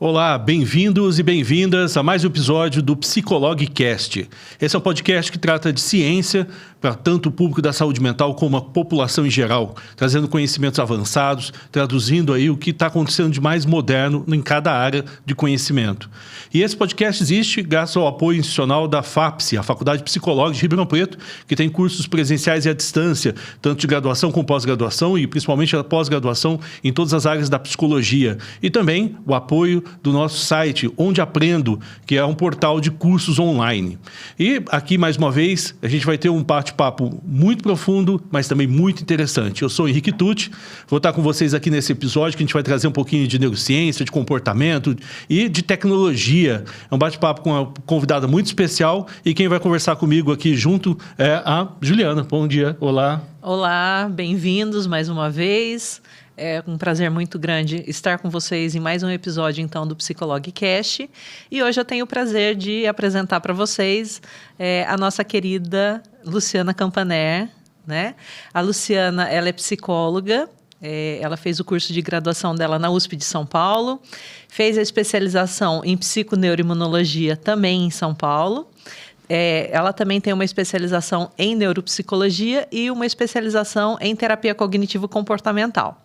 Olá, bem-vindos e bem-vindas a mais um episódio do Psicologcast. Esse é um podcast que trata de ciência para tanto o público da saúde mental como a população em geral, trazendo conhecimentos avançados, traduzindo aí o que está acontecendo de mais moderno em cada área de conhecimento. E esse podcast existe graças ao apoio institucional da FAPSI, a Faculdade Psicológica de Ribeirão Preto, que tem cursos presenciais e à distância, tanto de graduação como pós-graduação e principalmente a pós-graduação em todas as áreas da psicologia. E também o apoio do nosso site, Onde Aprendo, que é um portal de cursos online. E aqui, mais uma vez, a gente vai ter um bate-papo muito profundo, mas também muito interessante. Eu sou o Henrique Tucci, vou estar com vocês aqui nesse episódio, que a gente vai trazer um pouquinho de neurociência, de comportamento e de tecnologia. É um bate-papo com uma convidada muito especial e quem vai conversar comigo aqui junto é a Juliana. Bom dia, olá. Olá, bem-vindos mais uma vez. É um prazer muito grande estar com vocês em mais um episódio, então, do Psicologcast. E hoje eu tenho o prazer de apresentar para vocês a nossa querida Luciana Campaner, né? A Luciana, ela é psicóloga, ela fez o curso de graduação dela na USP de São Paulo, fez a especialização em psiconeuroimunologia também em São Paulo. Ela também tem uma especialização em neuropsicologia e uma especialização em terapia cognitivo-comportamental.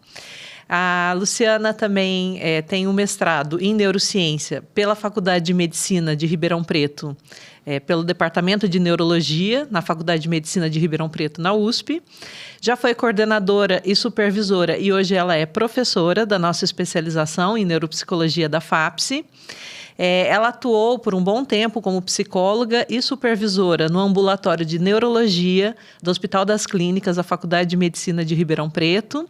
A Luciana também tem um mestrado em neurociência pela Faculdade de Medicina de Ribeirão Preto, pelo Departamento de Neurologia, na Faculdade de Medicina de Ribeirão Preto, na USP. Já foi coordenadora e supervisora e hoje ela é professora da nossa especialização em neuropsicologia da FAPSI. Ela atuou por um bom tempo como psicóloga e supervisora no ambulatório de neurologia do Hospital das Clínicas, da Faculdade de Medicina de Ribeirão Preto.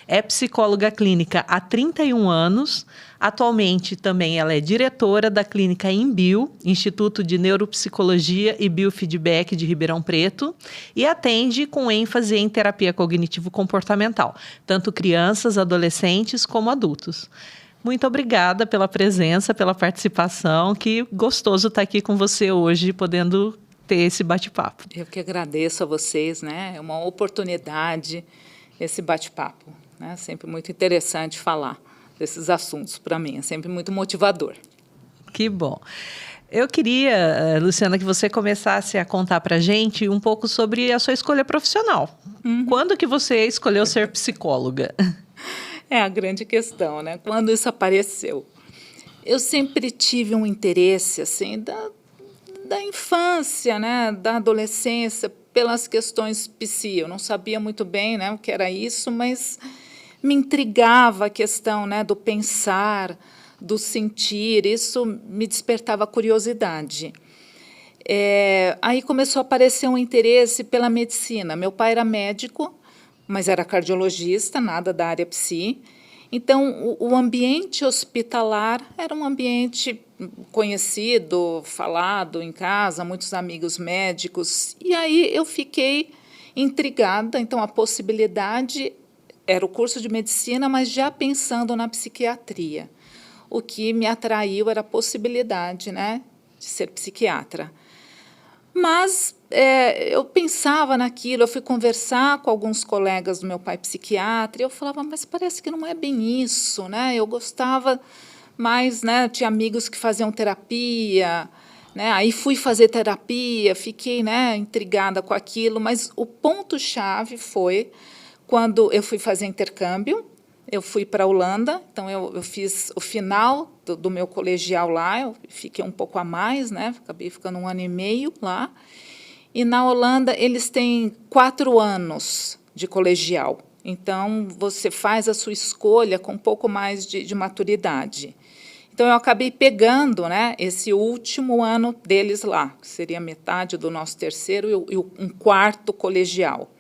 É psicóloga clínica há 31 anos. Atualmente também ela é diretora da clínica INBio, Instituto de Neuropsicologia e Biofeedback de Ribeirão Preto, e atende com ênfase em terapia cognitivo-comportamental, tanto crianças, adolescentes como adultos. Muito obrigada pela presença, pela participação. Que gostoso estar aqui com você hoje, podendo ter esse bate-papo. Eu que agradeço a vocês, né? É uma oportunidade esse bate-papo, né? Sempre muito interessante falar desses assuntos para mim, é sempre muito motivador. Que bom. Eu queria, Luciana, que você começasse a contar para a gente um pouco sobre a sua escolha profissional. Quando que você escolheu ser psicóloga? É a grande questão, né? Quando isso apareceu. Eu sempre tive um interesse, assim, da infância, né? Da adolescência, pelas questões psi. Eu não sabia muito bem, né, o que era isso, mas me intrigava a questão, né, do pensar, do sentir. Isso me despertava curiosidade. Aí começou a aparecer um interesse pela medicina. Meu pai era médico, mas era cardiologista, nada da área psi. Então, o ambiente hospitalar era um ambiente conhecido, falado em casa, muitos amigos médicos. E aí eu fiquei intrigada. Então, a possibilidade era o curso de medicina, mas já pensando na psiquiatria. O que me atraiu era a possibilidade, né, de ser psiquiatra. Mas eu pensava naquilo, eu fui conversar com alguns colegas do meu pai psiquiatra, e eu falava, mas parece que não é bem isso, né? Eu gostava mais, né? Tinha amigos que faziam terapia, né? Aí fui fazer terapia, fiquei, né, intrigada com aquilo, mas o ponto-chave foi quando eu fui fazer intercâmbio. Eu fui para a Holanda, então eu fiz o final do meu colegial lá, eu fiquei um pouco a mais, né? Acabei ficando 1 ano e meio lá. E na Holanda eles têm 4 anos de colegial, então você faz a sua escolha com um pouco mais de maturidade. Então eu acabei pegando, né, esse último ano deles lá, que seria metade do nosso terceiro e um quarto colegial.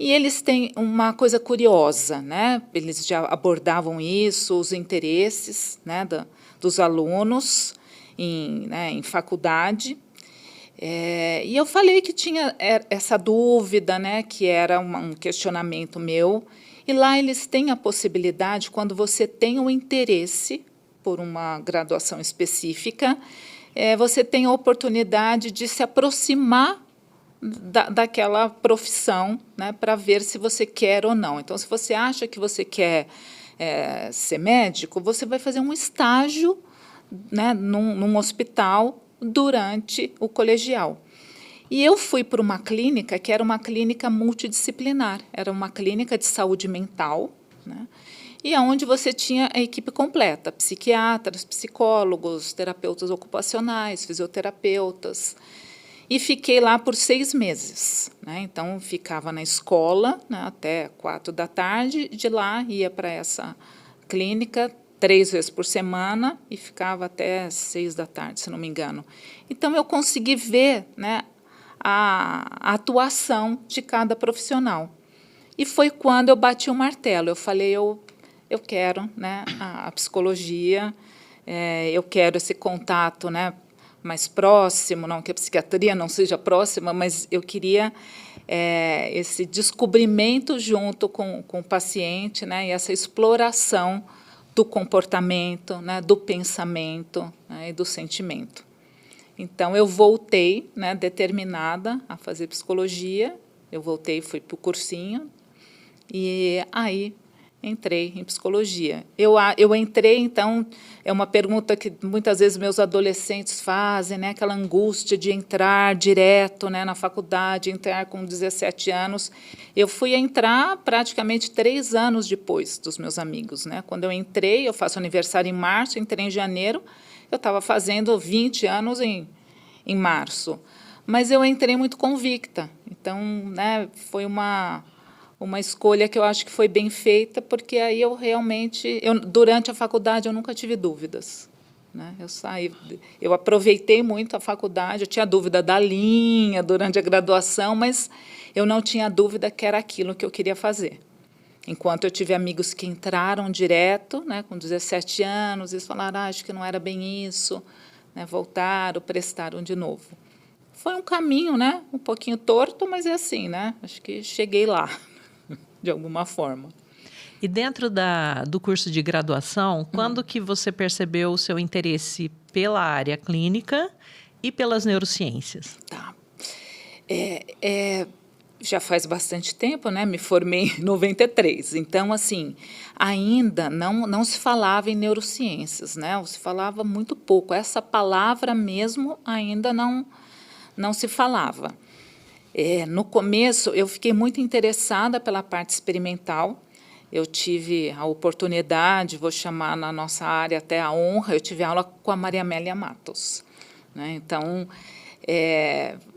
E eles têm uma coisa curiosa, né? Eles já abordavam isso, os interesses, né, dos alunos em faculdade. E eu falei que tinha essa dúvida, né, que era um questionamento meu. E lá eles têm a possibilidade, quando você tem um interesse por uma graduação específica, você tem a oportunidade de se aproximar daquela profissão, né, para ver se você quer ou não. Então, se você acha que você quer ser médico, você vai fazer um estágio, né, num hospital durante o colegial. E eu fui para uma clínica que era uma clínica multidisciplinar, era uma clínica de saúde mental, né, e onde você tinha a equipe completa, psiquiatras, psicólogos, terapeutas ocupacionais, fisioterapeutas. E fiquei lá por 6 meses. Né? Então, ficava na escola, né, até 4 da tarde, de lá ia para essa clínica 3 vezes por semana e ficava até 6 da tarde, se não me engano. Então, eu consegui ver, né, a atuação de cada profissional. E foi quando eu bati o martelo. Eu falei, eu quero, né, a psicologia, eu quero esse contato, né, mais próximo, não que a psiquiatria não seja próxima, mas eu queria esse descobrimento junto com o paciente, né, e essa exploração do comportamento, né, do pensamento, né, e do sentimento. Então, eu voltei, né, determinada a fazer psicologia, eu voltei, fui para o cursinho, e aí entrei em psicologia. Eu entrei, então, é uma pergunta que muitas vezes meus adolescentes fazem, né, aquela angústia de entrar direto, né, na faculdade, entrar com 17 anos. Eu fui entrar praticamente 3 anos depois dos meus amigos. Né? Quando eu entrei, eu faço aniversário em março, entrei em janeiro, eu estava fazendo 20 anos em março. Mas eu entrei muito convicta. Então, né, foi uma escolha que eu acho que foi bem feita, porque aí eu realmente, durante a faculdade, eu nunca tive dúvidas. Né? Eu aproveitei muito a faculdade, eu tinha dúvida da linha durante a graduação, mas eu não tinha dúvida que era aquilo que eu queria fazer. Enquanto eu tive amigos que entraram direto, né, com 17 anos, eles falaram, acho que não era bem isso, né, voltaram, prestaram de novo. Foi um caminho, né, um pouquinho torto, mas é assim, né, acho que cheguei lá. De alguma forma. E dentro do curso de graduação, quando que você percebeu o seu interesse pela área clínica e pelas neurociências? Tá. Já faz bastante tempo, né? Me formei em 93. Então, assim, ainda não se falava em neurociências, né? Se falava muito pouco. Essa palavra mesmo ainda não se falava. No começo, eu fiquei muito interessada pela parte experimental. Eu tive a oportunidade, vou chamar na nossa área até a honra, eu tive aula com a Maria Amélia Matos. Né? Então,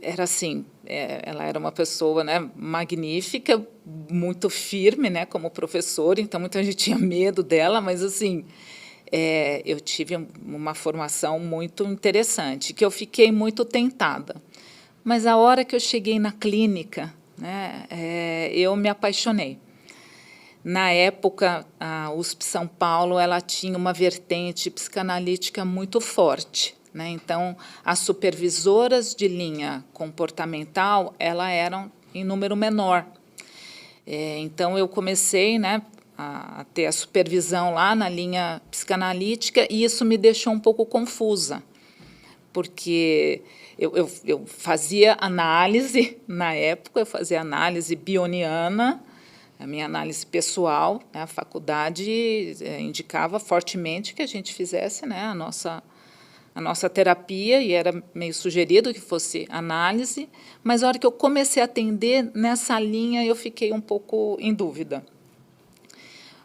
era assim, ela era uma pessoa, né, magnífica, muito firme, né, como professora, então muita gente tinha medo dela, mas assim, eu tive uma formação muito interessante, que eu fiquei muito tentada. Mas a hora que eu cheguei na clínica, né, eu me apaixonei. Na época, a USP São Paulo ela tinha uma vertente psicanalítica muito forte. Né? Então, as supervisoras de linha comportamental elas eram em número menor. Então, eu comecei, né, a ter a supervisão lá na linha psicanalítica e isso me deixou um pouco confusa, porque eu fazia análise, na época, eu fazia análise bioniana, a minha análise pessoal, né, a faculdade indicava fortemente que a gente fizesse, né, a nossa terapia, e era meio sugerido que fosse análise, mas a hora que eu comecei a atender nessa linha, eu fiquei um pouco em dúvida.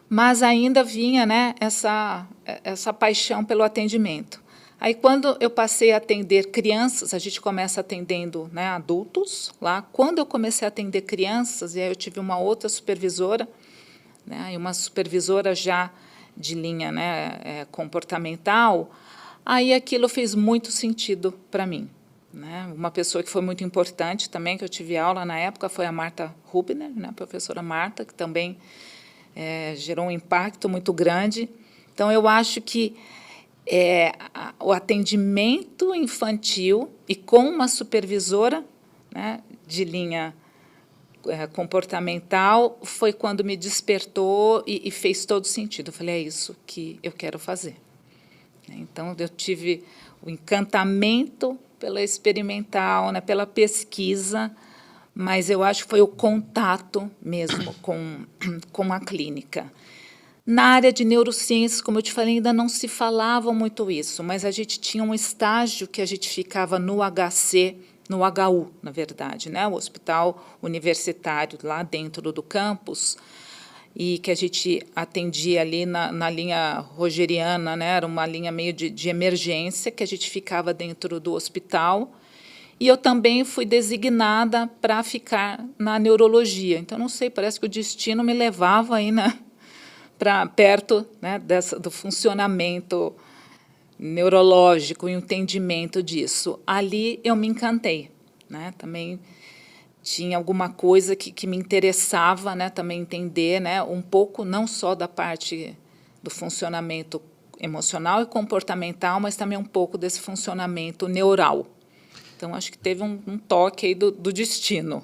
Mas ainda vinha, né, essa paixão pelo atendimento. Aí, quando eu passei a atender crianças, a gente começa atendendo, né, adultos lá. Quando eu comecei a atender crianças, e aí eu tive uma outra supervisora, né, e uma supervisora já de linha, né, comportamental, aí aquilo fez muito sentido para mim. Né? Uma pessoa que foi muito importante também, que eu tive aula na época, foi a Marta Rubner, né, a professora Marta, que também gerou um impacto muito grande. Então, eu acho que o atendimento infantil e com uma supervisora, né, de linha comportamental foi quando me despertou e fez todo sentido. Eu falei, é isso que eu quero fazer. Então, eu tive o encantamento pela experimental, né, pela pesquisa, mas eu acho que foi o contato mesmo com a clínica. Na área de neurociências, como eu te falei, ainda não se falava muito isso, mas a gente tinha um estágio que a gente ficava no HC, no HU, na verdade, né? O Hospital Universitário, lá dentro do campus, e que a gente atendia ali na linha rogeriana, né? Era uma linha meio de emergência, que a gente ficava dentro do hospital. E eu também fui designada para ficar na neurologia. Então, não sei, parece que o destino me levava aí para perto, né, do funcionamento neurológico e o entendimento disso. Ali eu me encantei, né? Também tinha alguma coisa que me interessava, né, também entender, né, um pouco não só da parte do funcionamento emocional e comportamental, mas também um pouco desse funcionamento neural. Então, acho que teve um toque aí do destino.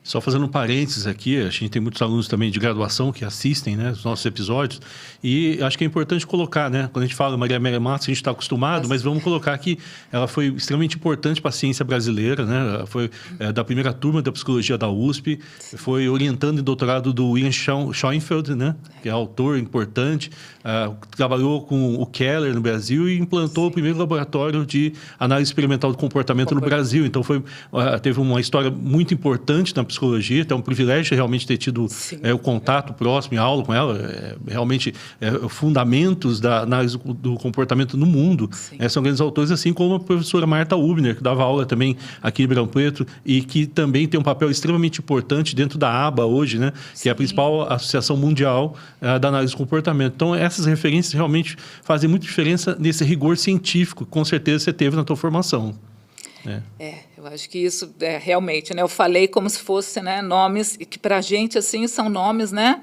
Só fazendo um parênteses aqui, a gente tem muitos alunos também de graduação que assistem, né, os nossos episódios, e acho que é importante colocar, né, quando a gente fala Maria Amélia Matos, a gente está acostumado, mas vamos colocar que ela foi extremamente importante para a ciência brasileira, né, ela foi da primeira turma da psicologia da USP, foi orientando em doutorado do William Schoenfeld, né, que é autor importante, trabalhou com o Keller no Brasil e implantou o primeiro laboratório de análise experimental do comportamento no Brasil. Então, teve uma história muito importante na psicologia, então é um privilégio realmente ter tido o contato próximo e aula com ela, realmente fundamentos da análise do comportamento no mundo, são grandes autores, assim como a professora Marta Hubner, que dava aula também aqui em Ribeirão Preto e que também tem um papel extremamente importante dentro da ABA hoje, né, que é a principal associação mundial da análise do comportamento. Então, essas referências realmente fazem muita diferença nesse rigor científico que com certeza você teve na tua formação. Eu acho que isso realmente, né? Eu falei como se fosse, né, nomes que para a gente assim são nomes, né,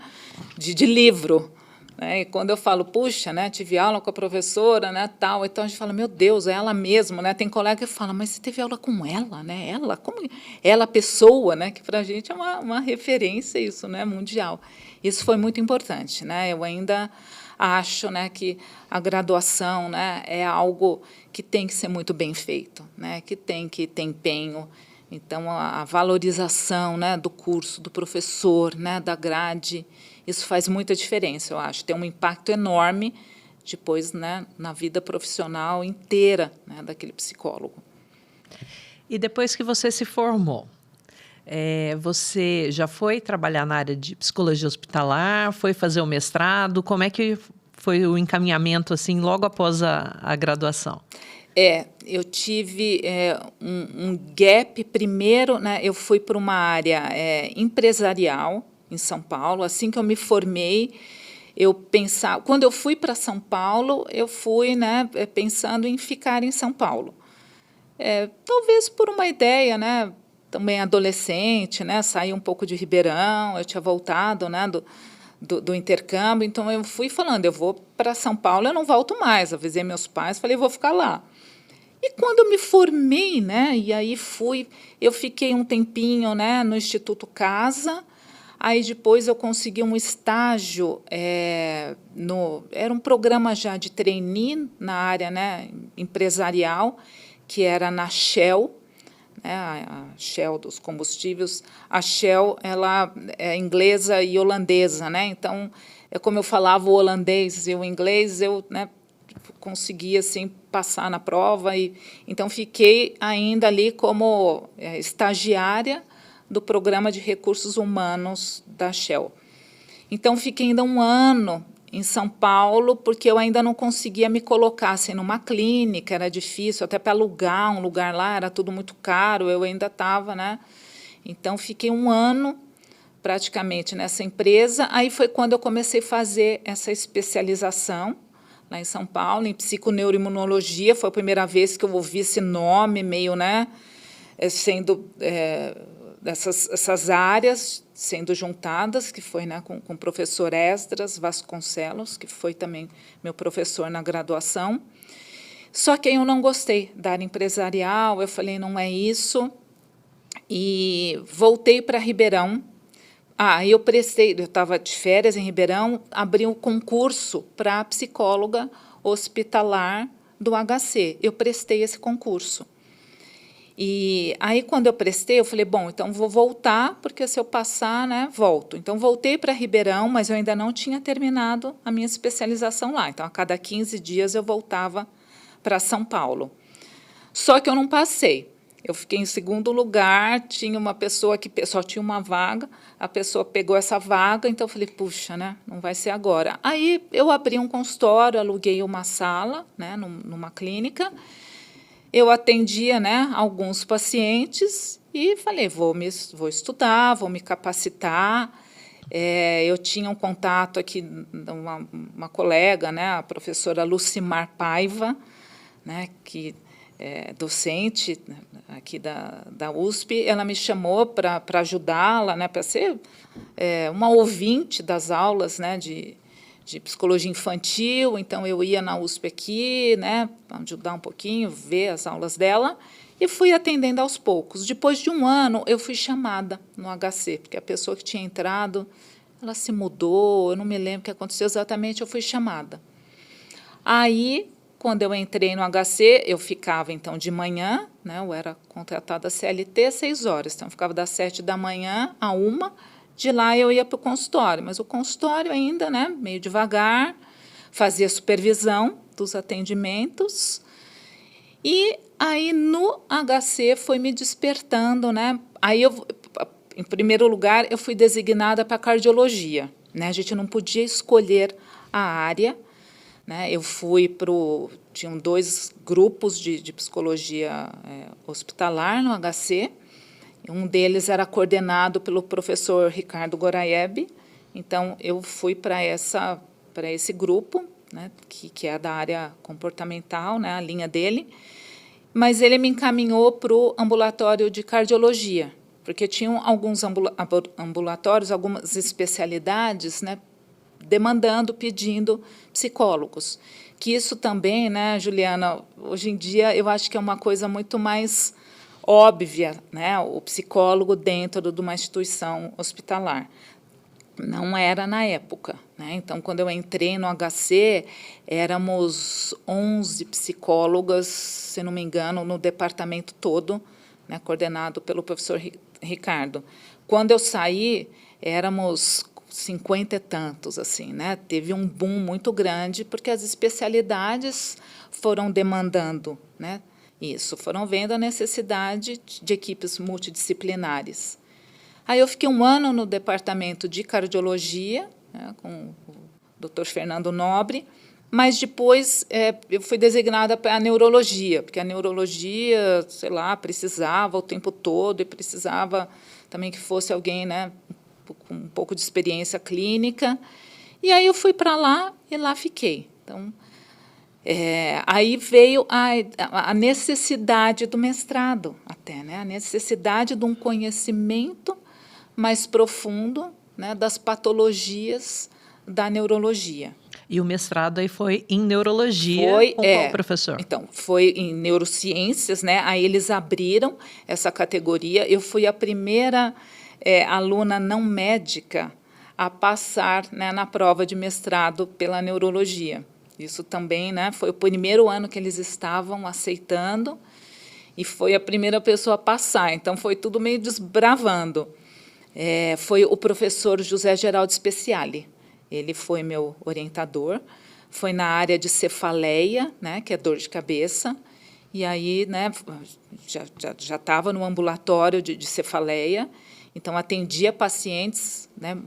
de livro, né? E quando eu falo, puxa, né, tive aula com a professora, né, tal, então a gente fala, meu Deus, é ela mesmo, né? Tem colega que fala, mas você teve aula com ela, né? Ela, como ela pessoa, né? Que para a gente é uma referência isso, né, mundial. Isso foi muito importante, né? Eu ainda acho, né, que a graduação, né, é algo que tem que ser muito bem feito, né, que tem que ter empenho. Então, a valorização, né, do curso, do professor, né, da grade, isso faz muita diferença, eu acho. Tem um impacto enorme depois, né, na vida profissional inteira, né, daquele psicólogo. E depois que você se formou, você já foi trabalhar na área de psicologia hospitalar, foi fazer o mestrado? Como é que foi o encaminhamento assim logo após a graduação? Eu tive um gap. Primeiro, né, eu fui para uma área empresarial em São Paulo. Assim que eu me formei, eu pensava... Quando eu fui para São Paulo, eu fui, né, pensando em ficar em São Paulo. Talvez por uma ideia, né, também adolescente, né, saí um pouco de Ribeirão, eu tinha voltado, né, do intercâmbio, então eu fui falando, eu vou para São Paulo, eu não volto mais. Avisei meus pais, falei, vou ficar lá. E quando eu me formei, né, e aí eu fiquei um tempinho, né, no Instituto Casa, aí depois eu consegui um estágio, era um programa já de trainee na área, né, empresarial, que era na Shell, a Shell dos combustíveis. A Shell, ela é inglesa e holandesa, né? Então, como eu falava o holandês e o inglês, eu, né, consegui assim passar na prova então fiquei ainda ali como estagiária do programa de recursos humanos da Shell. Então fiquei ainda um ano em São Paulo, porque eu ainda não conseguia me colocar assim, numa clínica, era difícil, até para alugar um lugar lá, era tudo muito caro, eu ainda estava, né? Então, fiquei um ano praticamente nessa empresa, aí foi quando eu comecei a fazer essa especialização lá em São Paulo, em psiconeuroimunologia. Foi a primeira vez que eu ouvi esse nome meio, né, sendo essas áreas sendo juntadas, que foi, né, com o professor Esdras Vasconcelos, que foi também meu professor na graduação. Só que eu não gostei da área empresarial, eu falei, não é isso, e voltei para Ribeirão. Eu estava de férias em Ribeirão, abri um concurso para psicóloga hospitalar do HC. Eu prestei esse concurso. E aí, quando eu prestei, eu falei, bom, então vou voltar, porque se eu passar, né, volto. Então, voltei para Ribeirão, mas eu ainda não tinha terminado a minha especialização lá. Então, a cada 15 dias, eu voltava para São Paulo. Só que eu não passei. Eu fiquei em segundo lugar, tinha uma pessoa que só tinha uma vaga, a pessoa pegou essa vaga, então eu falei, puxa, né, não vai ser agora. Aí eu abri um consultório, aluguei uma sala, né, numa clínica, eu atendia, né, alguns pacientes e falei, vou estudar, vou me capacitar. Eu tinha um contato aqui, uma colega, né, a professora Lucimar Paiva, né, que é docente aqui da USP, ela me chamou para ajudá-la, né, para ser uma ouvinte das aulas, né, de psicologia infantil. Então, eu ia na USP aqui, né, para ajudar um pouquinho, ver as aulas dela, e fui atendendo aos poucos. Depois de um ano, eu fui chamada no HC, porque a pessoa que tinha entrado, ela se mudou, eu não me lembro o que aconteceu exatamente, eu fui chamada. Aí, quando eu entrei no HC, eu ficava, então, de manhã, né, eu era contratada CLT, 6 horas, então eu ficava das 7 da manhã a 1, de lá eu ia para o consultório, mas o consultório ainda, né, meio devagar, fazia supervisão dos atendimentos, e aí no HC foi me despertando, né, aí em primeiro lugar, eu fui designada para cardiologia, né, a gente não podia escolher a área, né, eu fui tinham 2 grupos de psicologia hospitalar no HC. Um deles era coordenado pelo professor Ricardo Goraeb. Então, eu fui para esse grupo, né, que é da área comportamental, né, a linha dele. Mas ele me encaminhou para o ambulatório de cardiologia, porque tinham alguns ambulatórios, algumas especialidades, né, demandando, pedindo psicólogos. Que isso também, né, Juliana, hoje em dia eu acho que é uma coisa muito mais óbvia, né, o psicólogo dentro de uma instituição hospitalar. Não era na época, né? Então, quando eu entrei no HC, éramos 11 psicólogas, se não me engano, no departamento todo, né, coordenado pelo professor Ricardo. Quando eu saí, éramos 50 e tantos, assim, né? Teve um boom muito grande, porque as especialidades foram demandando, né, isso, foram vendo a necessidade de equipes multidisciplinares. Aí eu fiquei um ano no departamento de cardiologia, né, com o Dr. Fernando Nobre, mas depois eu fui designada para a neurologia, porque a neurologia, sei lá, precisava o tempo todo e precisava também que fosse alguém, né, com um pouco de experiência clínica. E aí eu fui para lá e lá fiquei. Então, aí veio a necessidade do mestrado, até, né, a necessidade de um conhecimento mais profundo, né, das patologias da neurologia. E o mestrado aí foi em neurologia, com qual professor? Então, foi em neurociências, né? Aí eles abriram essa categoria. Eu fui a primeira aluna não médica a passar, né, na prova de mestrado pela neurologia. Isso também, né, foi o primeiro ano que eles estavam aceitando e foi a primeira pessoa a passar. Então, foi tudo meio desbravando. Foi o professor José Geraldo Speciali. Ele foi meu orientador. Foi na área de cefaleia, né, que é dor de cabeça. E aí, né, já estava no ambulatório de cefaleia. Então, atendia pacientes, né,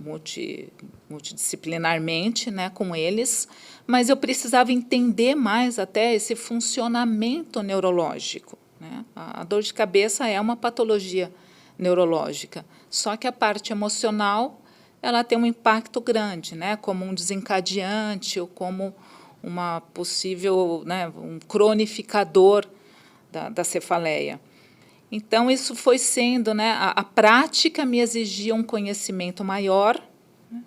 multidisciplinarmente, né, com eles, mas eu precisava entender mais até esse funcionamento neurológico, né? A dor de cabeça é uma patologia neurológica, só que a parte emocional ela tem um impacto grande, né, como um desencadeante ou como uma possível, né, um cronificador da cefaleia. Então, isso foi sendo, né, a prática me exigia um conhecimento maior, né,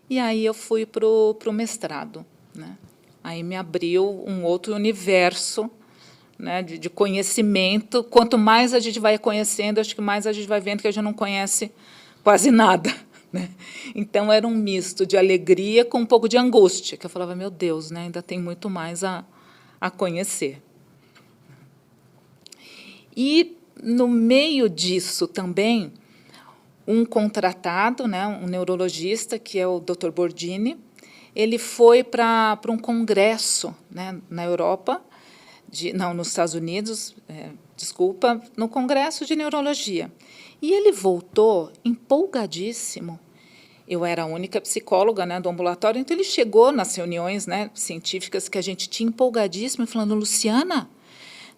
e aí eu fui para o mestrado, né. Aí me abriu um outro universo, né, de conhecimento. Quanto mais a gente vai conhecendo, acho que mais a gente vai vendo que a gente não conhece quase nada, né. Então, era um misto de alegria com um pouco de angústia, que eu falava, meu Deus, né, ainda tem muito mais a conhecer. E no meio disso também, um contratado, né, um neurologista, que é o Dr. Bordini, ele foi para um congresso, né, na Europa, não, nos Estados Unidos, desculpa, no congresso de neurologia. E ele voltou empolgadíssimo. Eu era a única psicóloga, né, do ambulatório, então ele chegou nas reuniões, né, científicas que a gente tinha empolgadíssimo, falando, Luciana,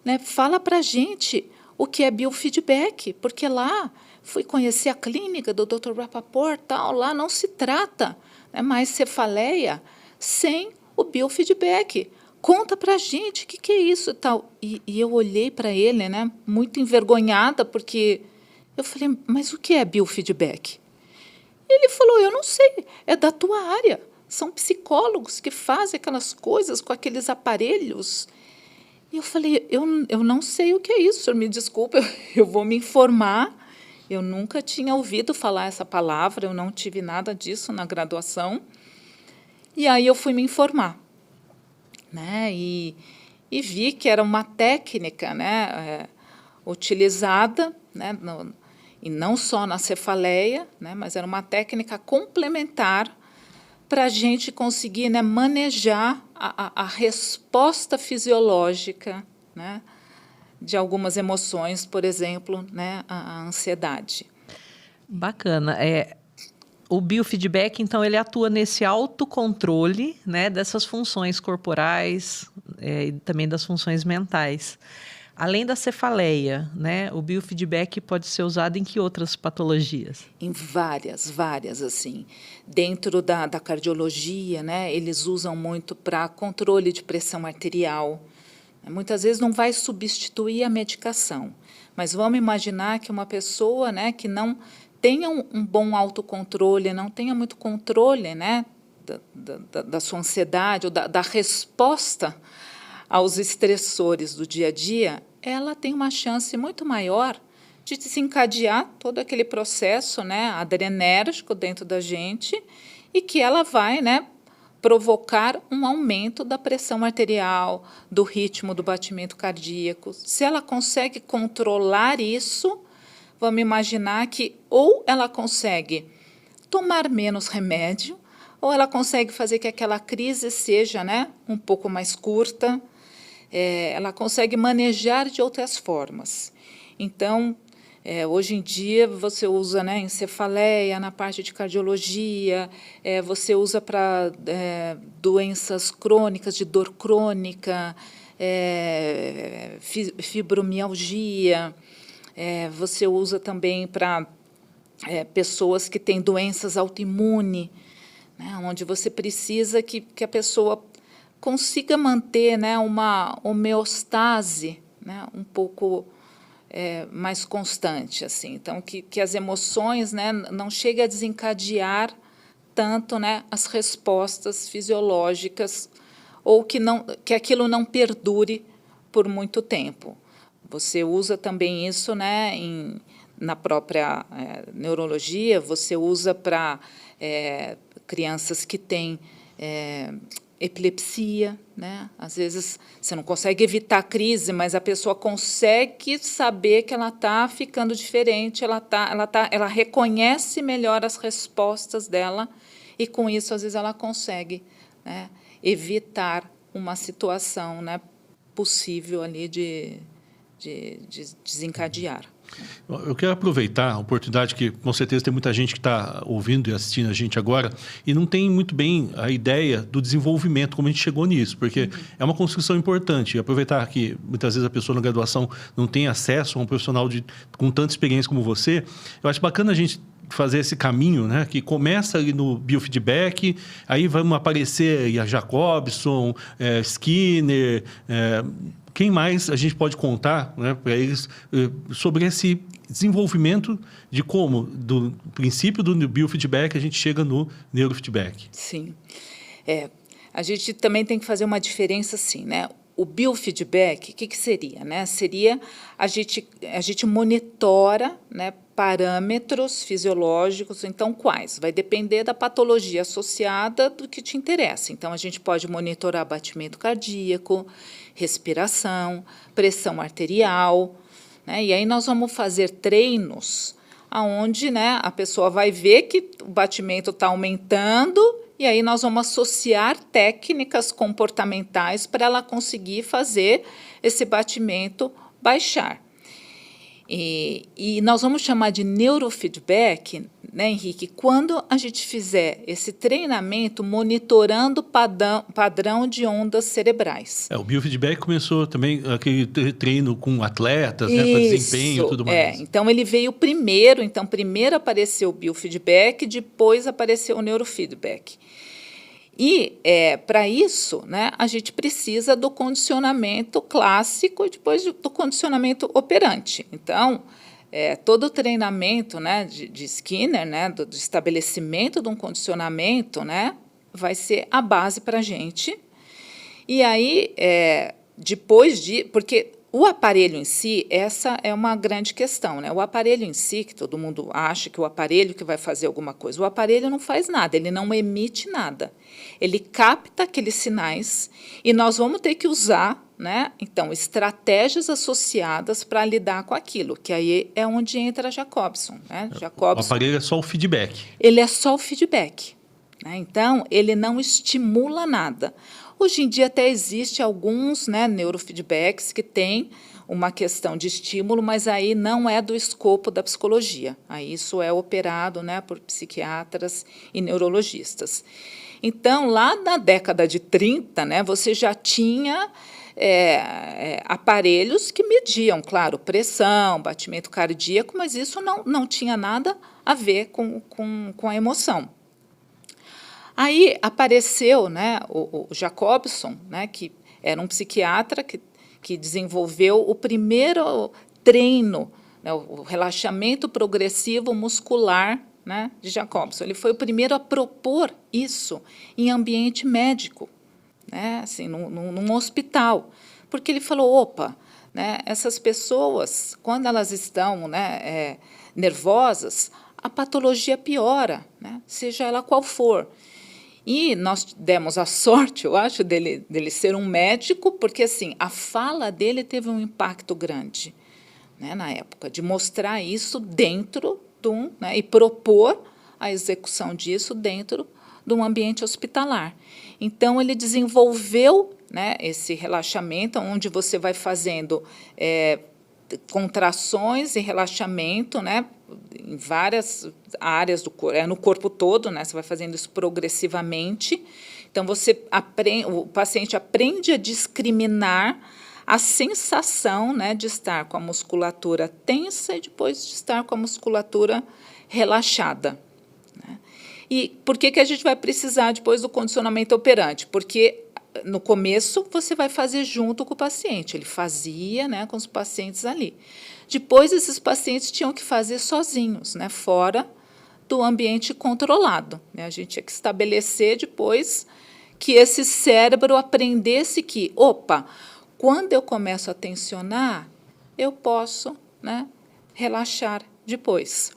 né, fala para a gente o que é biofeedback, porque lá fui conhecer a clínica do Dr. Rappaport, tal, lá não se trata, né, mais cefaleia sem o biofeedback. Conta para a gente o que é isso e tal. E eu olhei para ele, né, muito envergonhada, porque eu falei, mas o que é biofeedback? Ele falou, eu não sei, é da tua área. São psicólogos que fazem aquelas coisas com aqueles aparelhos. E eu falei, eu não sei o que é isso, senhor, me desculpa, eu vou me informar. Eu nunca tinha ouvido falar essa palavra, eu não tive nada disso na graduação. E aí eu fui me informar, né? E vi que era uma técnica, né, utilizada, né, e não só na cefaleia, né, mas era uma técnica complementar para a gente conseguir, né, manejar a resposta fisiológica, né, de algumas emoções, por exemplo, né, a ansiedade. Bacana. O biofeedback, então, ele atua nesse autocontrole, né, dessas funções corporais e também das funções mentais. Além da cefaleia, né, o biofeedback pode ser usado em que outras patologias? Em várias, assim. Dentro da cardiologia, né, eles usam muito para controle de pressão arterial. Muitas vezes não vai substituir a medicação, mas vamos imaginar que uma pessoa, né, que não tenha um bom autocontrole, não tenha muito controle, né, da sua ansiedade ou da resposta aos estressores do dia a dia, ela tem uma chance muito maior de desencadear todo aquele processo, né, adrenérgico dentro da gente e que ela vai, né, provocar um aumento da pressão arterial, do ritmo do batimento cardíaco. Se ela consegue controlar isso, vamos imaginar que ou ela consegue tomar menos remédio, ou ela consegue fazer que aquela crise seja, né, um pouco mais curta, ela consegue manejar de outras formas. Então, hoje em dia, você usa, né, em cefaleia, na parte de cardiologia, você usa para doenças crônicas, de dor crônica, fibromialgia, você usa também para pessoas que têm doenças autoimunes, né, onde você precisa que a pessoa consiga manter, né, uma homeostase, né, um pouco mais constante, assim. Então, que as emoções, né, não cheguem a desencadear tanto, né, as respostas fisiológicas ou que aquilo não perdure por muito tempo. Você usa também isso, né, na própria neurologia, você usa para crianças que têm epilepsia, né? Às vezes você não consegue evitar a crise, mas a pessoa consegue saber que ela está ficando diferente, ela reconhece melhor as respostas dela e com isso às vezes ela consegue, né, evitar uma situação, né, possível ali de desencadear. Eu quero aproveitar a oportunidade que, com certeza, tem muita gente que está ouvindo e assistindo a gente agora e não tem muito bem a ideia do desenvolvimento, como a gente chegou nisso, porque é uma construção importante. E aproveitar que, muitas vezes, a pessoa na graduação não tem acesso a um profissional com tanta experiência como você, eu acho bacana a gente fazer esse caminho, né, que começa ali no biofeedback, aí vamos aparecer a Jacobson, Skinner, quem mais a gente pode contar, né, para eles sobre esse desenvolvimento de como, do princípio do biofeedback, a gente chega no neurofeedback? Sim. A gente também tem que fazer uma diferença assim, né? O biofeedback, o que seria, né? Seria a gente monitora, né, parâmetros fisiológicos, então quais? Vai depender da patologia associada do que te interessa. Então, a gente pode monitorar batimento cardíaco, respiração, pressão arterial, né? E aí nós vamos fazer treinos onde, né, a pessoa vai ver que o batimento está aumentando, e aí nós vamos associar técnicas comportamentais para ela conseguir fazer esse batimento baixar. E nós vamos chamar de neurofeedback, né, Henrique, quando a gente fizer esse treinamento monitorando padrão de ondas cerebrais. O biofeedback começou também aquele treino com atletas, né, para desempenho e tudo mais. Então ele veio primeiro, primeiro apareceu o biofeedback, depois apareceu o neurofeedback. E, para isso, né, a gente precisa do condicionamento clássico e depois do condicionamento operante. Então, todo o treinamento, né, de Skinner, né, do estabelecimento de um condicionamento, né, vai ser a base para a gente. E aí, porque o aparelho em si, essa é uma grande questão, né? O aparelho em si, que todo mundo acha que o aparelho que vai fazer alguma coisa, o aparelho não faz nada, ele não emite nada. Ele capta aqueles sinais e nós vamos ter que usar, né, então, estratégias associadas para lidar com aquilo, que aí é onde entra Jacobson, né? O aparelho é só o feedback. Ele é só o feedback, né? Então, ele não estimula nada. Hoje em dia até existe alguns, né, neurofeedbacks que têm uma questão de estímulo, mas aí não é do escopo da psicologia. Aí isso é operado, né, por psiquiatras e neurologistas. Então, lá na década de 30, né, você já tinha aparelhos que mediam, claro, pressão, batimento cardíaco, mas isso não tinha nada a ver com a emoção. Aí apareceu, né, o Jacobson, né, que era um psiquiatra que desenvolveu o primeiro treino, né, o relaxamento progressivo muscular, né, de Jacobson. Ele foi o primeiro a propor isso em ambiente médico, né, assim, num hospital, porque ele falou, opa, né, essas pessoas, quando elas estão, né, nervosas, a patologia piora, né, seja ela qual for. E nós demos a sorte, eu acho, dele ser um médico, porque assim, a fala dele teve um impacto grande, né, na época, de mostrar isso dentro né, e propor a execução disso dentro de um ambiente hospitalar. Então, ele desenvolveu, né, esse relaxamento, onde você vai fazendo contrações e relaxamento, né, em várias áreas do corpo, no corpo todo, né, você vai fazendo isso progressivamente. Então, o paciente aprende a discriminar a sensação, né, de estar com a musculatura tensa e depois de estar com a musculatura relaxada. Né? E por que a gente vai precisar depois do condicionamento operante? Porque no começo você vai fazer junto com o paciente. Ele fazia, né, com os pacientes ali. Depois, esses pacientes tinham que fazer sozinhos, né, fora do ambiente controlado. Né? A gente tinha que estabelecer depois que esse cérebro aprendesse que, opa, quando eu começo a tensionar, eu posso, né, relaxar depois.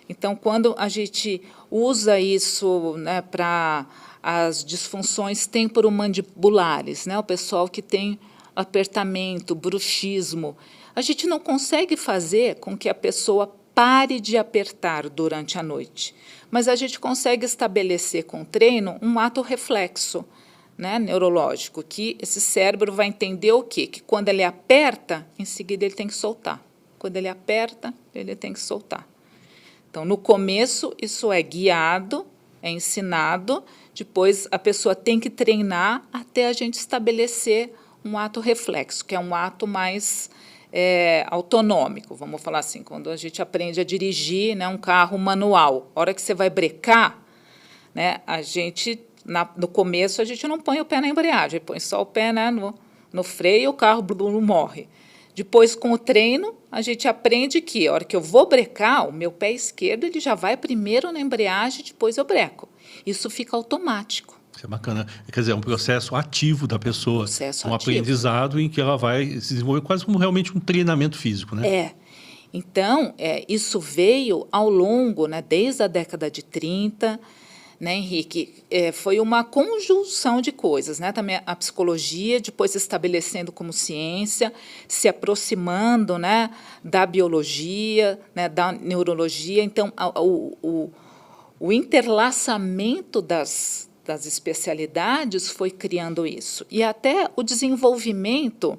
Então, quando a gente usa isso, né, para as disfunções temporomandibulares, né, o pessoal que tem apertamento, bruxismo, a gente não consegue fazer com que a pessoa pare de apertar durante a noite, mas a gente consegue estabelecer com o treino um ato reflexo, né, neurológico, que esse cérebro vai entender o quê? Que quando ele aperta, em seguida ele tem que soltar. Quando ele aperta, ele tem que soltar. Então, no começo, isso é guiado, é ensinado, depois a pessoa tem que treinar até a gente estabelecer um ato reflexo, que é um ato mais autonômico, vamos falar assim, quando a gente aprende a dirigir, né, um carro manual. A hora que você vai brecar, né, a gente, no começo, a gente não põe o pé na embreagem, põe só o pé, né, no freio e o carro morre. Depois, com o treino, a gente aprende que, a hora que eu vou brecar, o meu pé esquerdo ele já vai primeiro na embreagem, depois eu breco. Isso fica automático. Isso é bacana. Quer dizer, é um processo ativo da pessoa. Ativo. Aprendizado em que ela vai se desenvolver quase como realmente um treinamento físico, né? Então, isso veio ao longo, né, desde a década de 30, né, Henrique? Foi uma conjunção de coisas, né? Também a psicologia, depois se estabelecendo como ciência, se aproximando, né, da biologia, né, da neurologia. Então, o interlaçamento das especialidades foi criando isso. E até o desenvolvimento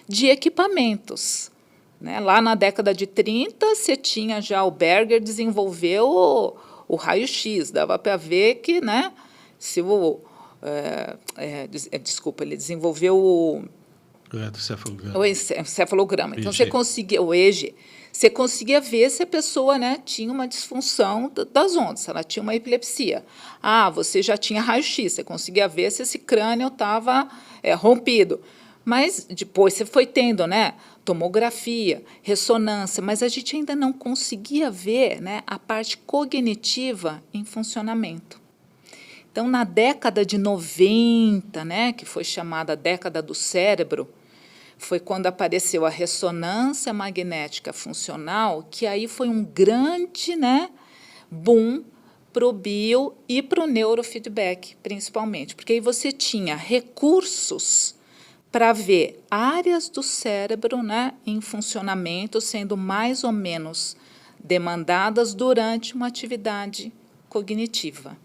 de equipamentos, né? Lá na década de 30, você tinha já o Berger desenvolveu o raio-x, dava para ver que, né, se desculpa, ele desenvolveu o encefalograma. Então, você conseguia, o EEG, você conseguia ver se a pessoa, né, tinha uma disfunção das ondas, se ela tinha uma epilepsia. Você já tinha raio-x, você conseguia ver se esse crânio estava rompido. Mas depois você foi tendo, né, tomografia, ressonância, mas a gente ainda não conseguia ver, né, a parte cognitiva em funcionamento. Então, na década de 90, né, que foi chamada década do cérebro, foi quando apareceu a ressonância magnética funcional, que aí foi um grande, né, boom para o bio e para o neurofeedback, principalmente, porque aí você tinha recursos para ver áreas do cérebro, né, em funcionamento, sendo mais ou menos demandadas durante uma atividade cognitiva.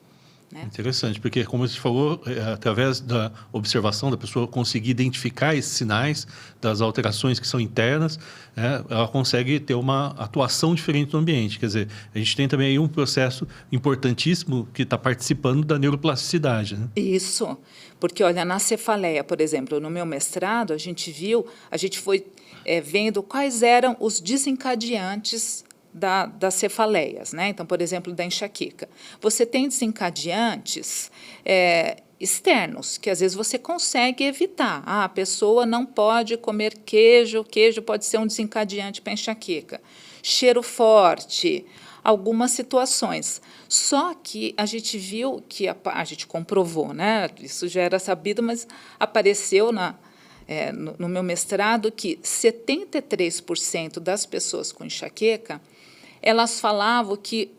Né? Interessante, porque, como você falou, através da observação da pessoa conseguir identificar esses sinais das alterações que são internas, ela consegue ter uma atuação diferente no ambiente. Quer dizer, a gente tem também aí um processo importantíssimo que está participando da neuroplasticidade. Né? Isso, porque, olha, na cefaleia, por exemplo, no meu mestrado, a gente foi vendo quais eram os desencadeantes das cefaleias, né? Então, por exemplo, da enxaqueca. Você tem desencadeantes externos, que às vezes você consegue evitar. A pessoa não pode comer queijo, queijo pode ser um desencadeante para enxaqueca. Cheiro forte, algumas situações. Só que a gente viu que a gente comprovou, né? Isso já era sabido, mas apareceu no meu mestrado que 73% das pessoas com enxaqueca, elas falavam que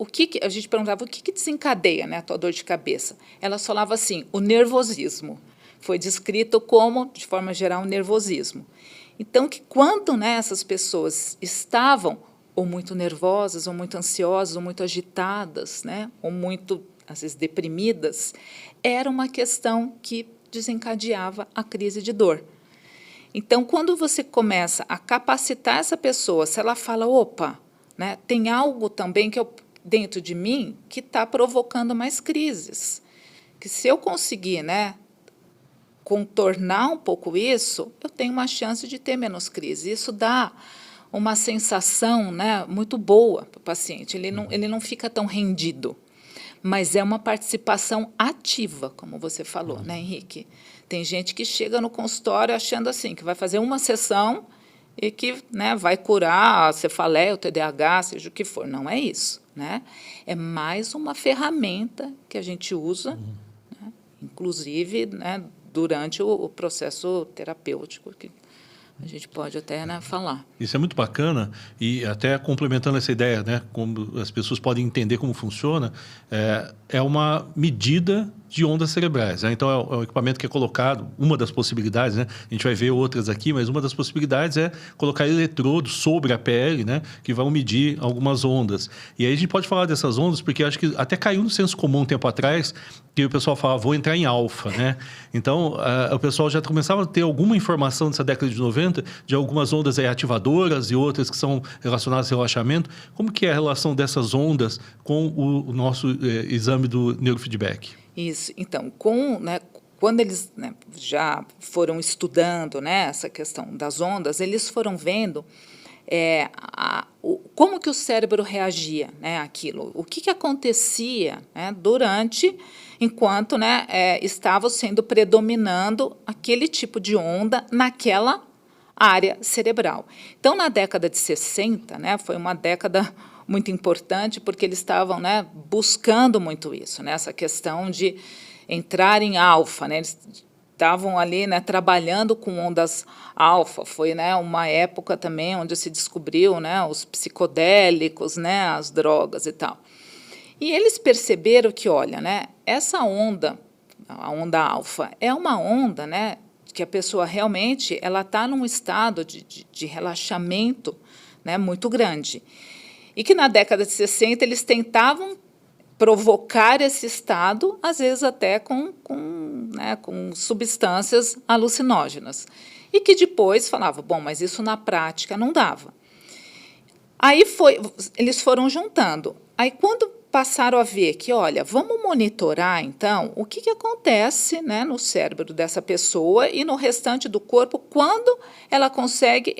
a gente perguntava o que desencadeia, né, a tua dor de cabeça. Elas falavam assim, o nervosismo. Foi descrito como, de forma geral, um nervosismo. Então, que quando, né, essas pessoas estavam ou muito nervosas, ou muito ansiosas, ou muito agitadas, né, ou muito, às vezes, deprimidas, era uma questão que desencadeava a crise de dor. Então, quando você começa a capacitar essa pessoa, se ela fala, opa, né, tem algo também dentro de mim que está provocando mais crises, que se eu conseguir, né, contornar um pouco isso, eu tenho uma chance de ter menos crise. Isso dá uma sensação, né, muito boa para o paciente, ele não fica tão rendido, mas é uma participação ativa, como você falou, né, Henrique? Tem gente que chega no consultório achando assim, que vai fazer uma sessão e que, né, vai curar a cefaleia, o TDAH, seja o que for. Não é isso. Né? É mais uma ferramenta que a gente usa, né, inclusive, né, durante o processo terapêutico, que a gente pode até, né, falar. Isso é muito bacana e até complementando essa ideia, né, como as pessoas podem entender como funciona, é uma medida de ondas cerebrais. Né? Então, é um equipamento que é colocado, uma das possibilidades, né? A gente vai ver outras aqui, mas uma das possibilidades é colocar eletrodos sobre a pele, né? Que vão medir algumas ondas. E aí a gente pode falar dessas ondas, porque acho que até caiu no senso comum um tempo atrás, que o pessoal falava, vou entrar em alfa, né? Então, o pessoal já começava a ter alguma informação nessa década de 90, de algumas ondas ativadoras e outras que são relacionadas ao relaxamento. Como que é a relação dessas ondas com o nosso exame do neurofeedback? Isso. Então, quando eles, né, já foram estudando, né, essa questão das ondas, eles foram vendo como que o cérebro reagia, né, àquilo, o que acontecia, né, enquanto, né, estava sendo predominando aquele tipo de onda naquela área cerebral. Então, na década de 60, né, foi uma década muito importante, porque eles estavam, né, buscando muito isso, né, essa questão de entrar em alfa, né, eles estavam ali, né, trabalhando com ondas alfa. Foi, né, uma época também onde se descobriu, né, os psicodélicos, né, as drogas e tal. E eles perceberam que, olha, né, essa onda, a onda alfa, é uma onda, né, que a pessoa realmente ela está num estado de relaxamento, né, muito grande. E que na década de 60 eles tentavam provocar esse estado, às vezes até com substâncias alucinógenas. E que depois falavam, bom, mas isso na prática não dava. Aí eles foram juntando. Aí quando passaram a ver que, olha, vamos monitorar, então, o que acontece, né, no cérebro dessa pessoa e no restante do corpo quando ela consegue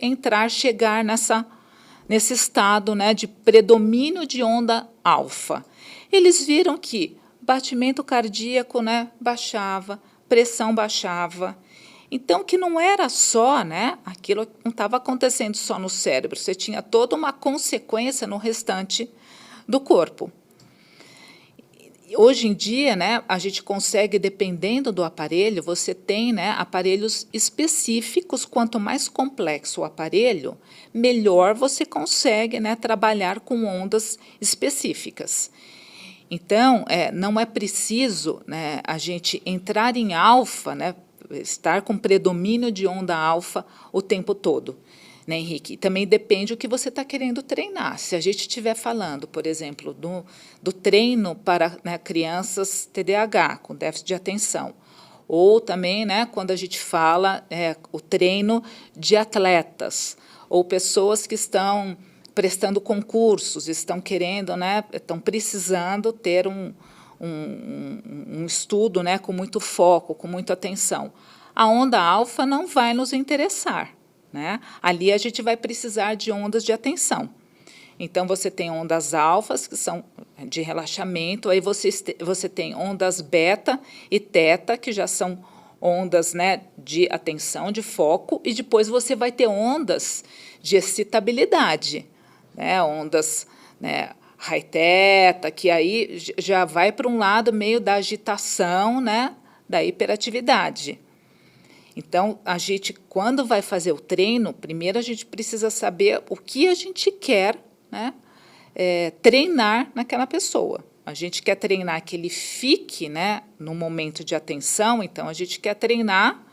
chegar nesse estado, né, de predomínio de onda alfa. Eles viram que batimento cardíaco, né, baixava, pressão baixava. Então, que não era só, né, aquilo não estava acontecendo só no cérebro, você tinha toda uma consequência no restante do corpo. Hoje em dia, né, a gente consegue, dependendo do aparelho, você tem, né, aparelhos específicos. Quanto mais complexo o aparelho, melhor você consegue, né, trabalhar com ondas específicas. Então, não é preciso, né, a gente entrar em alfa, né, estar com predomínio de onda alfa o tempo todo, né, Henrique? Também depende do que você está querendo treinar. Se a gente estiver falando, por exemplo, do treino para, né, crianças TDAH, com déficit de atenção, ou também, né, quando a gente fala o treino de atletas, ou pessoas que estão prestando concursos, estão querendo, né, estão precisando ter um estudo, né, com muito foco, com muita atenção. A onda alfa não vai nos interessar, né? Ali a gente vai precisar de ondas de atenção. Então, você tem ondas alfas, que são de relaxamento, aí você tem ondas beta e teta, que já são ondas, né, de atenção, de foco, e depois você vai ter ondas de excitabilidade, né, ondas, né, high theta, que aí já vai para um lado meio da agitação, né, da hiperatividade. Então, a gente, quando vai fazer o treino, primeiro a gente precisa saber o que a gente quer, né, treinar naquela pessoa. A gente quer treinar que ele fique, né, no momento de atenção, então a gente quer treinar,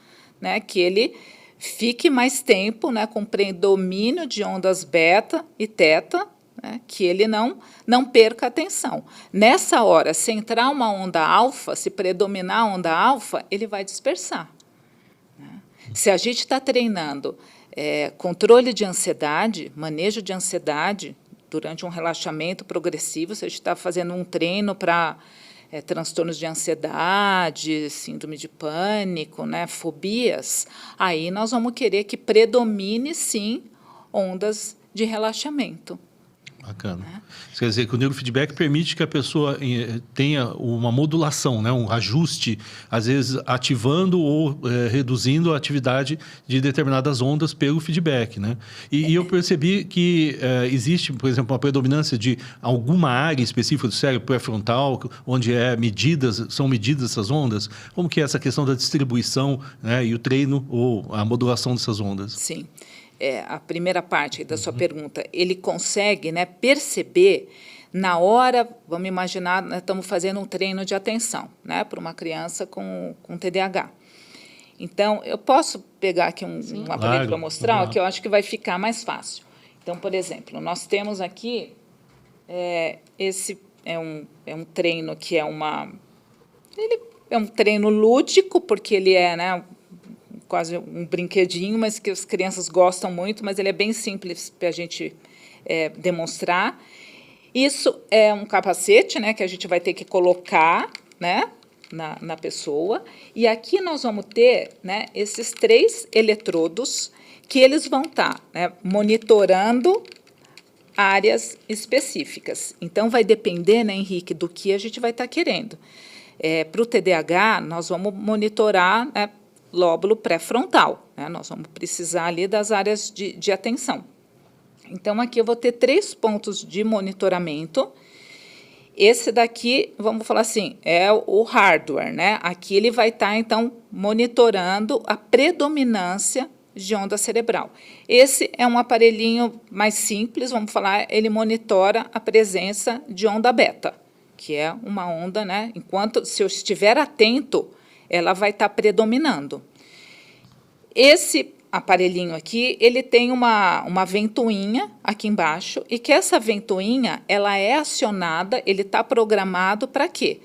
né, que ele fique mais tempo, né, com predomínio de ondas beta e teta, né, que ele não perca a atenção. Nessa hora, se entrar uma onda alfa, se predominar a onda alfa, ele vai dispersar. Né? Se a gente está treinando controle de ansiedade, manejo de ansiedade, durante um relaxamento progressivo, se a gente está fazendo um treino para transtornos de ansiedade, síndrome de pânico, né, fobias, aí nós vamos querer que predomine, sim, ondas de relaxamento. Bacana. Isso quer dizer que o neurofeedback permite que a pessoa tenha uma modulação, né? Um ajuste, às vezes ativando ou reduzindo a atividade de determinadas ondas pelo feedback, né? E eu percebi que existe, por exemplo, uma predominância de alguma área específica do cérebro pré-frontal, onde são medidas essas ondas. Como que é essa questão da distribuição, né? E o treino ou a modulação dessas ondas? Sim. A primeira parte da sua pergunta, ele consegue, né, perceber na hora, vamos imaginar, nós estamos fazendo um treino de atenção, né, para uma criança com TDAH. Então, eu posso pegar aqui um aparelho para mostrar, que eu acho que vai ficar mais fácil. Então, por exemplo, nós temos aqui, esse é um treino que ele é um treino lúdico, porque ele né, quase um brinquedinho, mas que as crianças gostam muito, mas ele é bem simples para a gente demonstrar. Isso é um capacete, né, que a gente vai ter que colocar, né, na pessoa, e aqui nós vamos ter, né, esses 3 eletrodos que eles vão estar, né, monitorando áreas específicas. Então, vai depender, né, Henrique, do que a gente vai estar querendo. Para o TDAH, nós vamos monitorar, né, lóbulo pré-frontal, né? Nós vamos precisar ali das áreas de atenção. Então, aqui eu vou ter 3 pontos de monitoramento. Esse daqui, vamos falar assim, é o hardware, né? Aqui ele vai estar, então, monitorando a predominância de onda cerebral. Esse é um aparelhinho mais simples, vamos falar, ele monitora a presença de onda beta, que é uma onda, né? Enquanto, se eu estiver atento, ela vai estar predominando. Esse aparelhinho aqui, ele tem uma ventoinha aqui embaixo, e que essa ventoinha, ela é acionada, ele está programado para quê?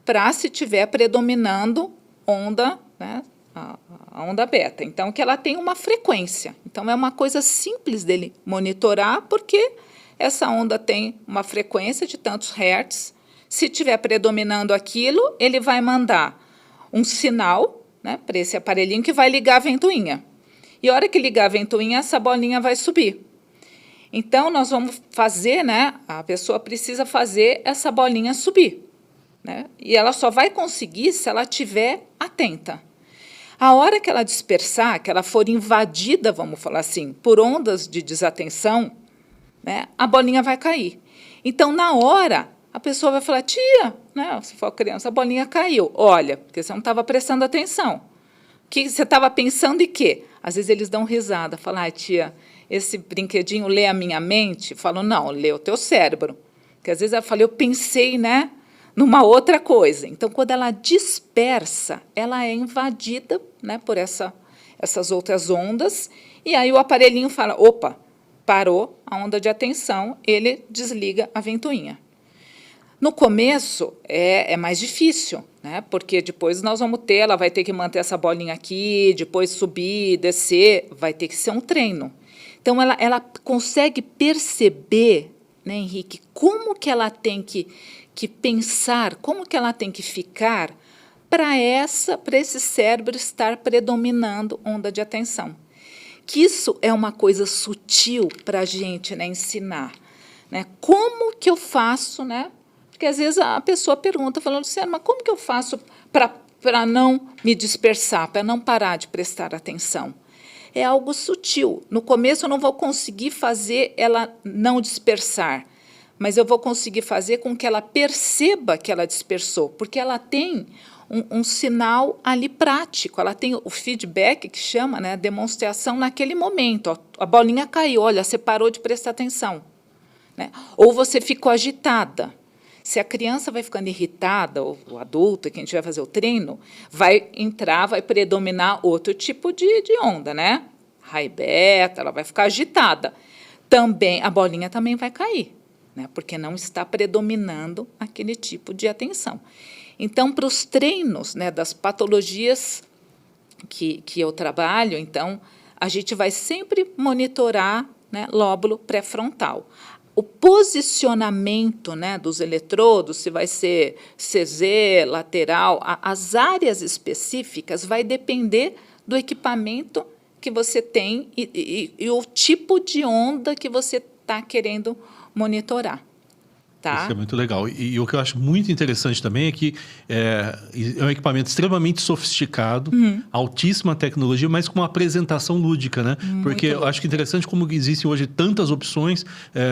Para se estiver predominando onda, né, a onda beta. Então, que ela tem uma frequência. Então, é uma coisa simples dele monitorar, porque essa onda tem uma frequência de tantos hertz. Se estiver predominando aquilo, ele vai mandar um sinal, né, para esse aparelhinho que vai ligar a ventoinha. E a hora que ligar a ventoinha, essa bolinha vai subir. Então, nós vamos fazer, né, a pessoa precisa fazer essa bolinha subir, né? E ela só vai conseguir se ela estiver atenta. A hora que ela dispersar, que ela for invadida, vamos falar assim, por ondas de desatenção, né, a bolinha vai cair. Então, na hora, a pessoa vai falar, tia, né, se for criança, a bolinha caiu. Olha, porque você não estava prestando atenção. Que você estava pensando em quê? Às vezes eles dão risada, falam, tia, esse brinquedinho lê a minha mente? Falam, não, lê o teu cérebro. Porque às vezes ela fala, eu pensei, né, numa outra coisa. Então, quando ela dispersa, ela é invadida, né, por essas outras ondas, e aí o aparelhinho fala, opa, parou a onda de atenção, ele desliga a ventoinha. No começo é mais difícil, né? Porque depois nós vamos ter, ela vai ter que manter essa bolinha aqui, depois subir, descer, vai ter que ser um treino. Então, ela consegue perceber, né, Henrique, como que ela tem que pensar, como que ela tem que ficar para esse cérebro estar predominando onda de atenção. Que isso é uma coisa sutil para a gente, né, ensinar. Né? Como que eu faço, né? Porque às vezes a pessoa pergunta, falando, Luciana, mas como que eu faço para não me dispersar, para não parar de prestar atenção? É algo sutil. No começo eu não vou conseguir fazer ela não dispersar, mas eu vou conseguir fazer com que ela perceba que ela dispersou, porque ela tem um sinal ali prático, ela tem o feedback, que chama, né, demonstração naquele momento. Ó, a bolinha caiu, olha, você parou de prestar atenção. Né? Ou você ficou agitada. Se a criança vai ficando irritada, ou o adulto, que a gente vai fazer o treino, vai predominar outro tipo de onda, né? High beta, ela vai ficar agitada. Também, a bolinha também vai cair, né? Porque não está predominando aquele tipo de atenção. Então, para os treinos, né, das patologias que eu trabalho, então, a gente vai sempre monitorar, né, lóbulo pré-frontal. O posicionamento, né, dos eletrodos, se vai ser CZ, lateral, as áreas específicas vai depender do equipamento que você tem e o tipo de onda que você está querendo monitorar. Tá? Isso é muito legal. E o que eu acho muito interessante também é que é um equipamento extremamente sofisticado, altíssima tecnologia, mas com uma apresentação lúdica, né? Porque eu acho que é interessante como existem hoje tantas opções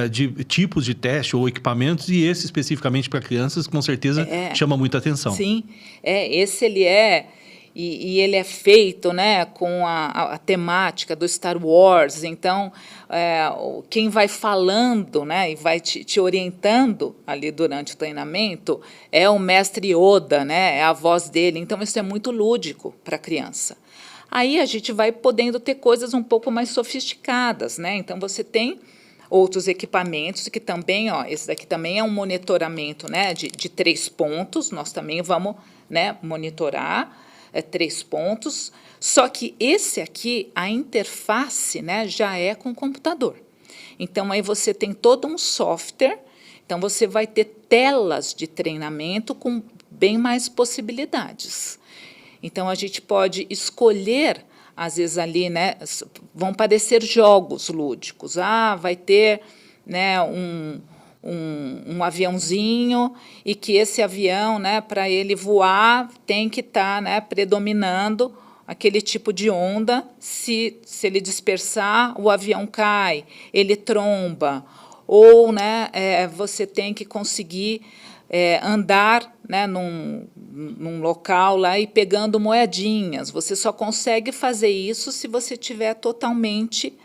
de tipos de teste ou equipamentos, e esse especificamente para crianças, com certeza chama muita atenção. Sim, esse ele é... E ele é feito, né, com a temática do Star Wars. Então, quem vai falando, né, e vai te orientando ali durante o treinamento é o mestre Yoda, né, é a voz dele. Então, isso é muito lúdico para a criança. Aí a gente vai podendo ter coisas um pouco mais sofisticadas, né? Então, você tem outros equipamentos que também, esse daqui também é um monitoramento, né, de 3 pontos. Nós também vamos, né, monitorar 3 pontos, só que esse aqui, a interface, né, já é com o computador. Então, aí você tem todo um software, então você vai ter telas de treinamento com bem mais possibilidades. Então, a gente pode escolher, às vezes ali, né, vão parecer jogos lúdicos. Vai ter, né, um aviãozinho, e que esse avião, né, para ele voar, tem que estar, né, predominando aquele tipo de onda. Se ele dispersar, o avião cai, ele tromba. Ou, né, você tem que conseguir andar, né, num local lá e pegando moedinhas. Você só consegue fazer isso se você estiver totalmente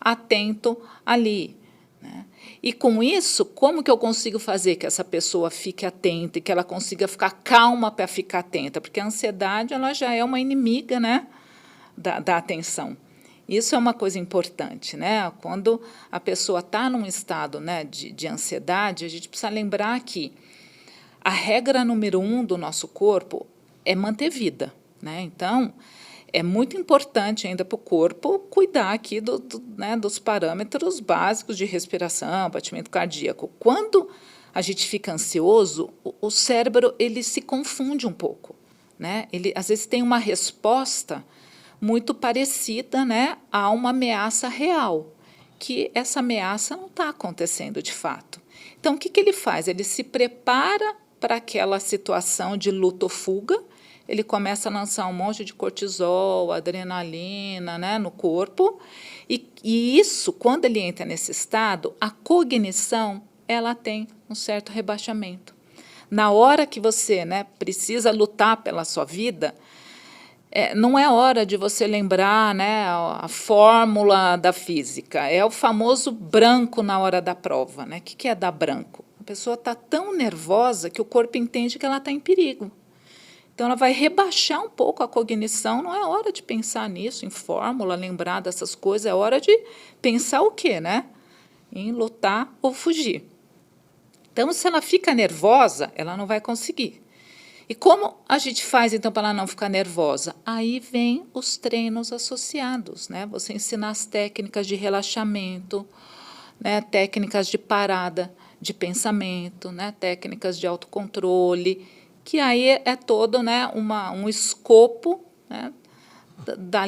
atento ali. Né? E, com isso, como que eu consigo fazer que essa pessoa fique atenta e que ela consiga ficar calma para ficar atenta? Porque a ansiedade ela já é uma inimiga, né, da atenção. Isso é uma coisa importante, né? Quando a pessoa está num estado, né, de ansiedade, a gente precisa lembrar que a regra número 1 do nosso corpo é manter vida, né? Então, é muito importante ainda para o corpo cuidar aqui né, dos parâmetros básicos de respiração, batimento cardíaco. Quando a gente fica ansioso, o cérebro ele se confunde um pouco, né? Ele às vezes tem uma resposta muito parecida, né, a uma ameaça real, que essa ameaça não está acontecendo de fato. Então, o que ele faz? Ele se prepara para aquela situação de luta ou fuga. Ele começa a lançar um monte de cortisol, adrenalina, né, no corpo. E isso, quando ele entra nesse estado, a cognição ela tem um certo rebaixamento. Na hora que você, né, precisa lutar pela sua vida, não é hora de você lembrar, né, a fórmula da física. É o famoso branco na hora da prova, né? O que é dar branco? A pessoa está tão nervosa que o corpo entende que ela está em perigo. Então, ela vai rebaixar um pouco a cognição. Não é hora de pensar nisso, em fórmula, lembrar dessas coisas. É hora de pensar o quê, né? Em lutar ou fugir. Então, se ela fica nervosa, ela não vai conseguir. E como a gente faz, então, para ela não ficar nervosa? Aí vem os treinos associados, né? Você ensinar as técnicas de relaxamento, né? Técnicas de parada de pensamento, né? Técnicas de autocontrole, que aí é todo, né, um escopo, né, na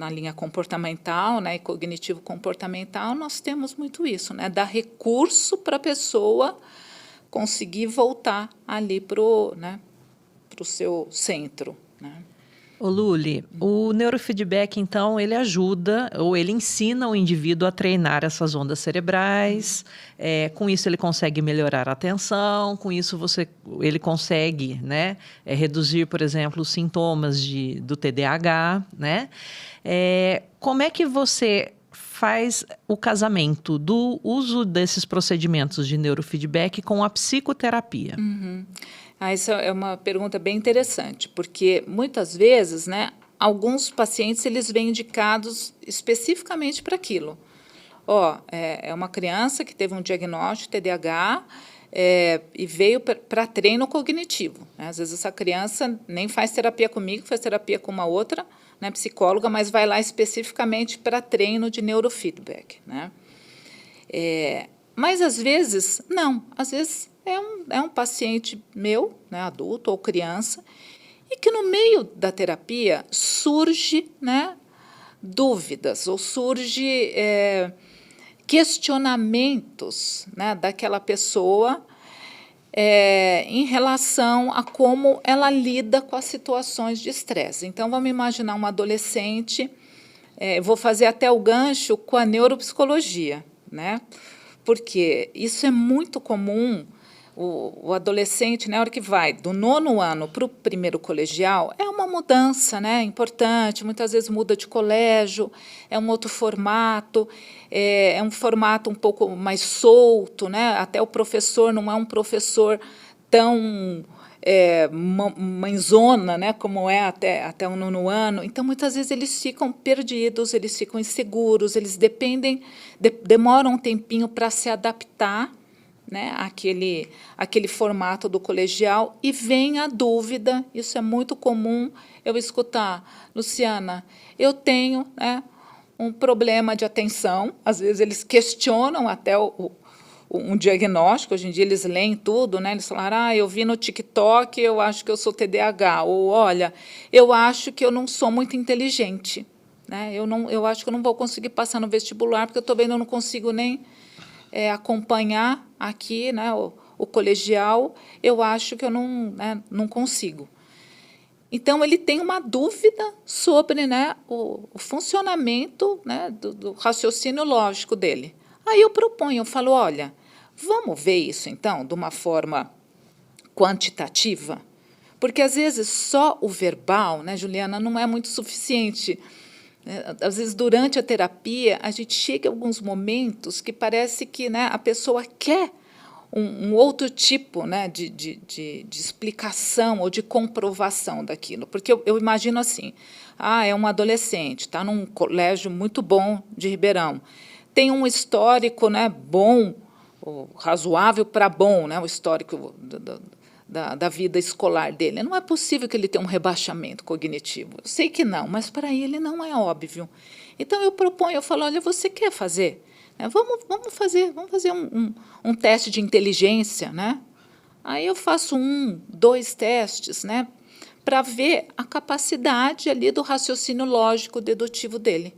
linha comportamental, né, e cognitivo-comportamental, nós temos muito isso, né, dar recurso para a pessoa conseguir voltar ali para o, né, pro seu centro, né. Ô Luli, o neurofeedback, então, ele ajuda ou ele ensina o indivíduo a treinar essas ondas cerebrais. Com isso, ele consegue melhorar a atenção. Com isso, ele consegue, né, reduzir, por exemplo, os sintomas do TDAH. Né? Como é que você faz o casamento do uso desses procedimentos de neurofeedback com a psicoterapia? Essa é uma pergunta bem interessante, porque muitas vezes, né, alguns pacientes eles vêm indicados especificamente para aquilo. É uma criança que teve um diagnóstico TDAH e veio para treino cognitivo. Né? Às vezes essa criança nem faz terapia comigo, faz terapia com uma outra, né, psicóloga, mas vai lá especificamente para treino de neurofeedback. Né? Mas às vezes, não. Às vezes é um paciente meu, né, adulto ou criança, e que no meio da terapia surge, né, dúvidas ou surge questionamentos, né, daquela pessoa em relação a como ela lida com as situações de estresse. Então, vamos imaginar uma adolescente, vou fazer até o gancho com a neuropsicologia, né, porque isso é muito comum. O adolescente, na hora que vai do 9º ano para o 1º colegial, é uma mudança, né, importante, muitas vezes muda de colégio, é um outro formato, é um formato um pouco mais solto, né, até o professor não é um professor tão mãezona, né, como é até o 9º ano. Então, muitas vezes, eles ficam perdidos, eles ficam inseguros, eles demoram um tempinho para se adaptar, né, aquele formato do colegial, e vem a dúvida. Isso é muito comum eu escutar: Luciana, eu tenho, né, um problema de atenção. Às vezes eles questionam até um diagnóstico. Hoje em dia eles leem tudo, né? Eles falaram: eu vi no TikTok, eu acho que eu sou TDAH, ou olha, eu acho que eu não sou muito inteligente, né? Eu acho que eu não vou conseguir passar no vestibular, porque eu estou vendo, eu não consigo nem acompanhar aqui, né, o colegial, eu acho que eu não consigo. Então, ele tem uma dúvida sobre, né, o funcionamento, né, do raciocínio lógico dele. Aí eu proponho, eu falo: olha, vamos ver isso, então, de uma forma quantitativa? Porque, às vezes, só o verbal, né, Juliana, não é muito suficiente. Às vezes, durante a terapia, a gente chega a alguns momentos que parece que, né, a pessoa quer um outro tipo, né, de explicação ou de comprovação daquilo. Porque eu imagino assim, é um adolescente, está num colégio muito bom de Ribeirão, tem um histórico, né, bom, ou razoável para bom, né, o histórico da vida escolar dele. Não é possível que ele tenha um rebaixamento cognitivo. Eu sei que não, mas para ele não é óbvio. Então, eu proponho, eu falo, olha, você quer fazer? Vamos fazer um teste de inteligência, né? Aí eu faço 1, 2 testes, né, para ver a capacidade ali do raciocínio lógico dedutivo dele.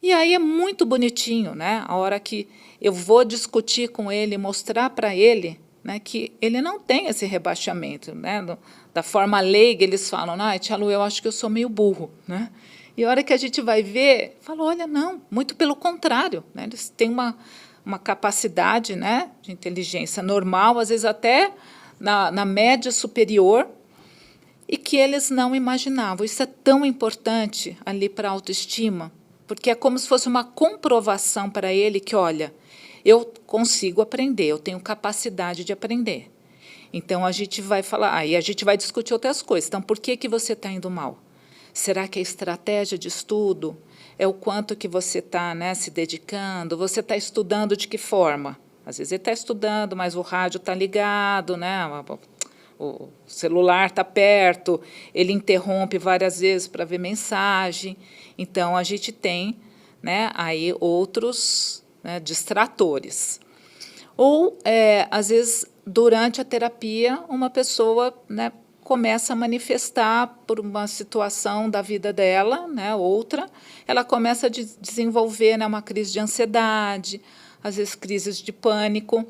E aí é muito bonitinho, né? A hora que eu vou discutir com ele, mostrar para ele, né, que ele não tem esse rebaixamento, né? Da forma leiga, eles falam, tia Lu, eu acho que eu sou meio burro, né? E a hora que a gente vai ver, fala, olha, não, muito pelo contrário, né? Eles têm uma capacidade, né, de inteligência normal, às vezes até na média superior, e que eles não imaginavam. Isso é tão importante ali para a autoestima, porque é como se fosse uma comprovação para ele que, olha, eu consigo aprender, eu tenho capacidade de aprender. Então, a gente vai falar, aí a gente vai discutir outras coisas. Então, por que você está indo mal? Será que é estratégia de estudo? É o quanto que você está, né, se dedicando? Você está estudando de que forma? Às vezes ele está estudando, mas o rádio está ligado, né? O celular está perto, ele interrompe várias vezes para ver mensagem. Então, a gente tem, né, aí outros, né, distratores. Ou, às vezes, durante a terapia, uma pessoa, né, começa a manifestar por uma situação da vida dela, né, outra, ela começa a desenvolver, né, uma crise de ansiedade, às vezes crises de pânico.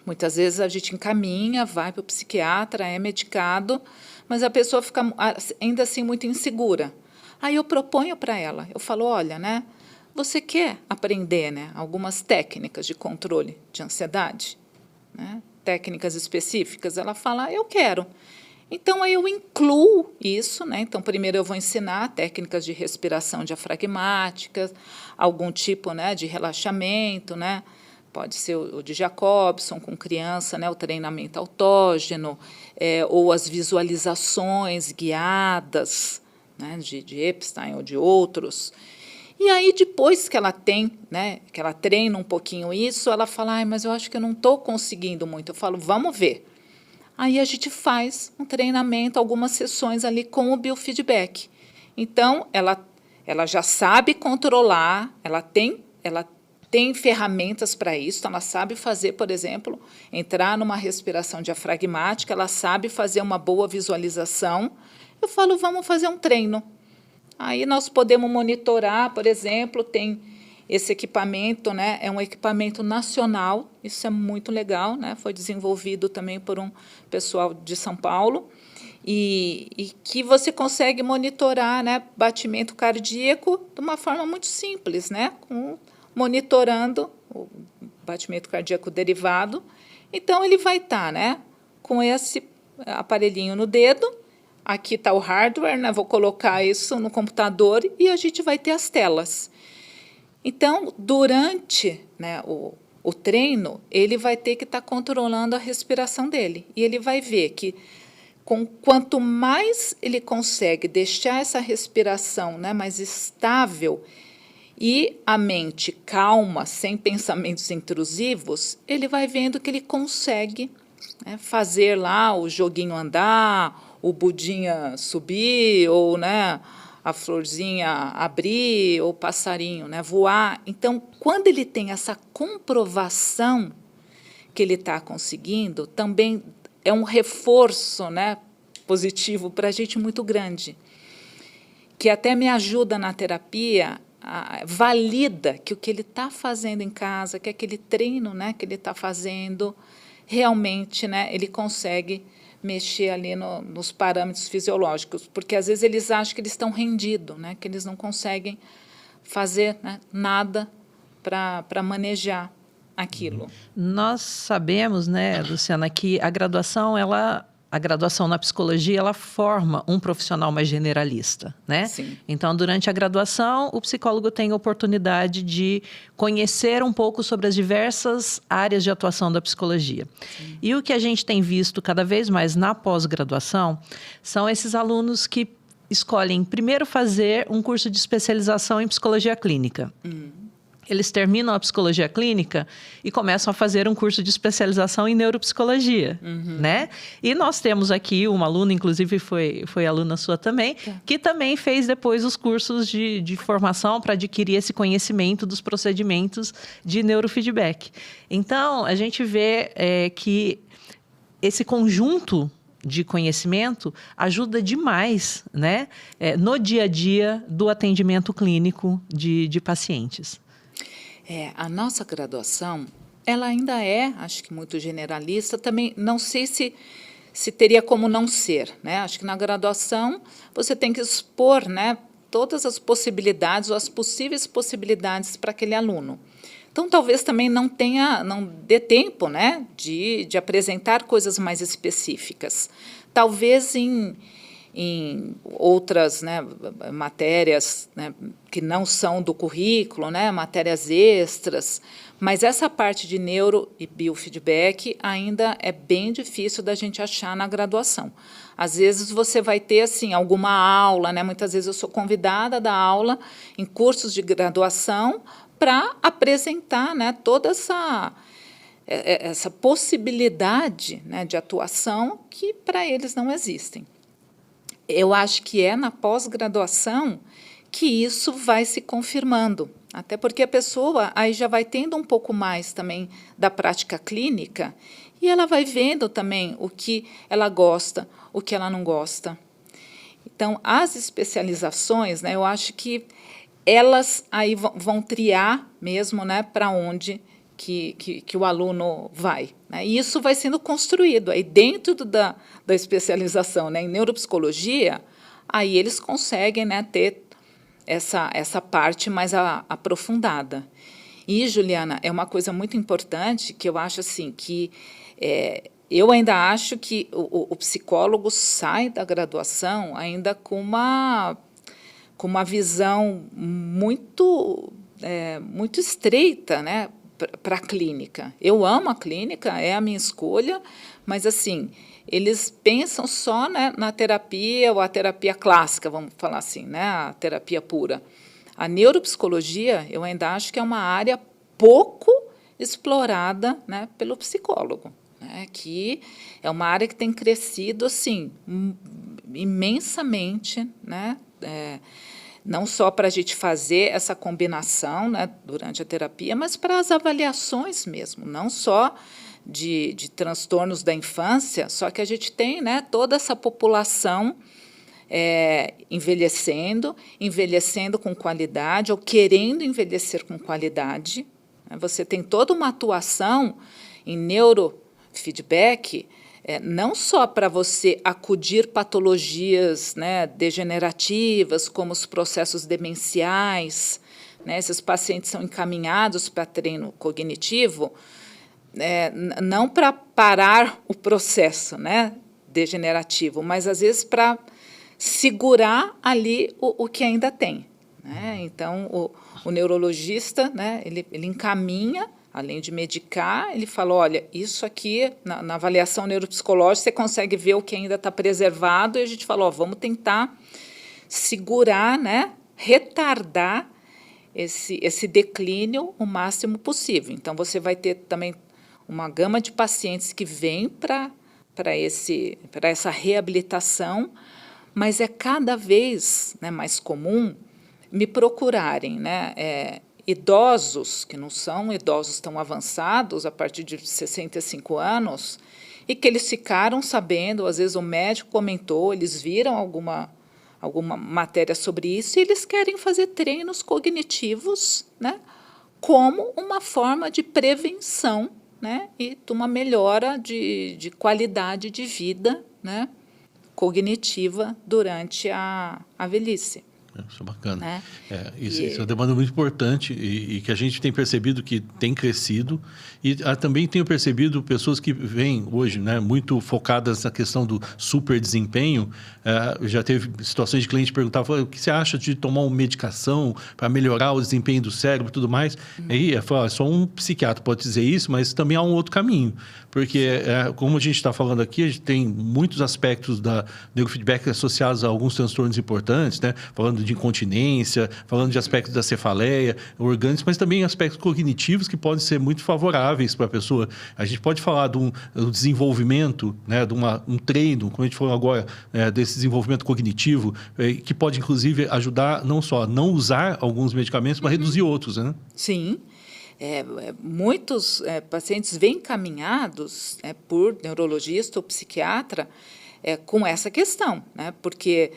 Muitas vezes a gente encaminha, vai para o psiquiatra, é medicado, mas a pessoa fica ainda assim muito insegura. Aí eu proponho para ela, eu falo, olha, né, você quer aprender, né, algumas técnicas de controle de ansiedade, né, técnicas específicas? Ela fala, eu quero. Então, aí eu incluo isso, né? Então, primeiro eu vou ensinar técnicas de respiração diafragmática, algum tipo, né, de relaxamento, né? Pode ser o de Jacobson com criança, né, o treinamento autógeno, ou as visualizações guiadas, né, de Epstein ou de outros. E aí, depois que ela tem, né, que ela treina um pouquinho isso, ela fala, mas eu acho que eu não estou conseguindo muito. Eu falo, vamos ver. Aí a gente faz um treinamento, algumas sessões ali com o biofeedback. Então, ela já sabe controlar, ela tem ferramentas para isso, ela sabe fazer, por exemplo, entrar numa respiração diafragmática, ela sabe fazer uma boa visualização. Eu falo, vamos fazer um treino. Aí nós podemos monitorar, por exemplo, tem esse equipamento, né, é um equipamento nacional, isso é muito legal, né, foi desenvolvido também por um pessoal de São Paulo, e que você consegue monitorar, né, batimento cardíaco de uma forma muito simples, né, monitorando o batimento cardíaco derivado. Então, ele vai estar, né, com esse aparelhinho no dedo, aqui está o hardware, né, vou colocar isso no computador e a gente vai ter as telas. Então, durante, né, o treino, ele vai ter que estar controlando a respiração dele. E ele vai ver que, quanto mais ele consegue deixar essa respiração, né, mais estável e a mente calma, sem pensamentos intrusivos, ele vai vendo que ele consegue, né, fazer lá o joguinho andar, o budinha subir, ou, né, a florzinha abrir, ou o passarinho, né, voar. Então, quando ele tem essa comprovação que ele está conseguindo, também é um reforço, né, positivo para a gente muito grande, que até me ajuda na terapia, valida que o que ele está fazendo em casa, que aquele treino, né, que ele está fazendo, realmente, né, ele consegue mexer ali nos parâmetros fisiológicos, porque às vezes eles acham que eles estão rendidos, né, que eles não conseguem fazer, né, nada para manejar aquilo. Nós sabemos, né, Luciana, que a graduação ela a graduação na psicologia, ela forma um profissional mais generalista, né? Sim. Então, durante a graduação, o psicólogo tem a oportunidade de conhecer um pouco sobre as diversas áreas de atuação da psicologia. Sim. E o que a gente tem visto cada vez mais na pós-graduação são esses alunos que escolhem primeiro fazer um curso de especialização em psicologia clínica. Eles terminam a psicologia clínica e começam a fazer um curso de especialização em neuropsicologia, né? E nós temos aqui uma aluna, inclusive foi aluna sua também, que também fez depois os cursos de formação para adquirir esse conhecimento dos procedimentos de neurofeedback. Então, a gente vê que esse conjunto de conhecimento ajuda demais, né? No dia a dia do atendimento clínico de pacientes. A nossa graduação, ela ainda acho que muito generalista, também não sei se teria como não ser, né? Acho que na graduação você tem que expor, né, todas as possibilidades ou as possíveis possibilidades para aquele aluno. Então, talvez também não dê tempo, né, de apresentar coisas mais específicas. Talvez em outras, né, matérias, né, que não são do currículo, né, matérias extras, mas essa parte de neuro e biofeedback ainda é bem difícil da gente achar na graduação. Às vezes você vai ter assim, alguma aula, né, muitas vezes eu sou convidada a dar aula em cursos de graduação para apresentar, né, toda essa possibilidade, né, de atuação que para eles não existem. Eu acho que é na pós-graduação que isso vai se confirmando, até porque a pessoa aí já vai tendo um pouco mais também da prática clínica e ela vai vendo também o que ela gosta, o que ela não gosta. Então, as especializações, né, eu acho que elas aí vão triar mesmo, né, para onde que o aluno vai, né? E isso vai sendo construído aí dentro da especialização, né, em neuropsicologia, aí eles conseguem, né, ter essa parte mais aprofundada. E, Juliana, é uma coisa muito importante que eu acho assim, que eu ainda acho que o psicólogo sai da graduação ainda com uma visão muito estreita, né, para a clínica. Eu amo a clínica, é a minha escolha, mas assim, eles pensam só, né, na terapia ou a terapia clássica, vamos falar assim, né, a terapia pura. A neuropsicologia, eu ainda acho que é uma área pouco explorada, né, pelo psicólogo, né, que é uma área que tem crescido assim imensamente, né, não só para a gente fazer essa combinação, né, durante a terapia, mas para as avaliações mesmo, não só de transtornos da infância, só que a gente tem, né, toda essa população envelhecendo com qualidade ou querendo envelhecer com qualidade. Você tem toda uma atuação em neurofeedback, não só para você acudir patologias, né, degenerativas, como os processos demenciais, né, esses pacientes são encaminhados para treino cognitivo, não para parar o processo, né, degenerativo, mas, às vezes, para segurar ali o que ainda tem, né? Então, o neurologista, né, ele encaminha. Além de medicar, ele fala, olha, isso aqui, na avaliação neuropsicológica, você consegue ver o que ainda está preservado, e a gente fala, vamos tentar segurar, né, retardar esse declínio o máximo possível. Então, você vai ter também uma gama de pacientes que vêm para essa reabilitação, mas é cada vez, né, mais comum me procurarem, né, idosos, que não são idosos tão avançados, a partir de 65 anos, e que eles ficaram sabendo, às vezes o médico comentou, eles viram alguma matéria sobre isso, e eles querem fazer treinos cognitivos, né, como uma forma de prevenção, né, e de uma melhora de qualidade de vida, né, cognitiva durante a velhice. Isso é bacana. Né? Isso é uma demanda muito importante e que a gente tem percebido que tem crescido. E também tenho percebido pessoas que vêm hoje, né, muito focadas na questão do super desempenho. Já teve situações de cliente perguntar: o que você acha de tomar uma medicação para melhorar o desempenho do cérebro e tudo mais? Aí só um psiquiatra pode dizer isso, mas também há um outro caminho. Porque, como a gente está falando aqui, a gente tem muitos aspectos da neurofeedback associados a alguns transtornos importantes, né? Falando de incontinência, falando de aspectos da cefaleia, orgânicos, mas também aspectos cognitivos que podem ser muito favoráveis para a pessoa. A gente pode falar do desenvolvimento, né? De um treino, como a gente falou agora, desse desenvolvimento cognitivo, que pode, inclusive, ajudar não só a não usar alguns medicamentos, mas reduzir outros, né? Sim. Muitos pacientes vêm encaminhados por neurologista ou psiquiatra com essa questão, né? Porque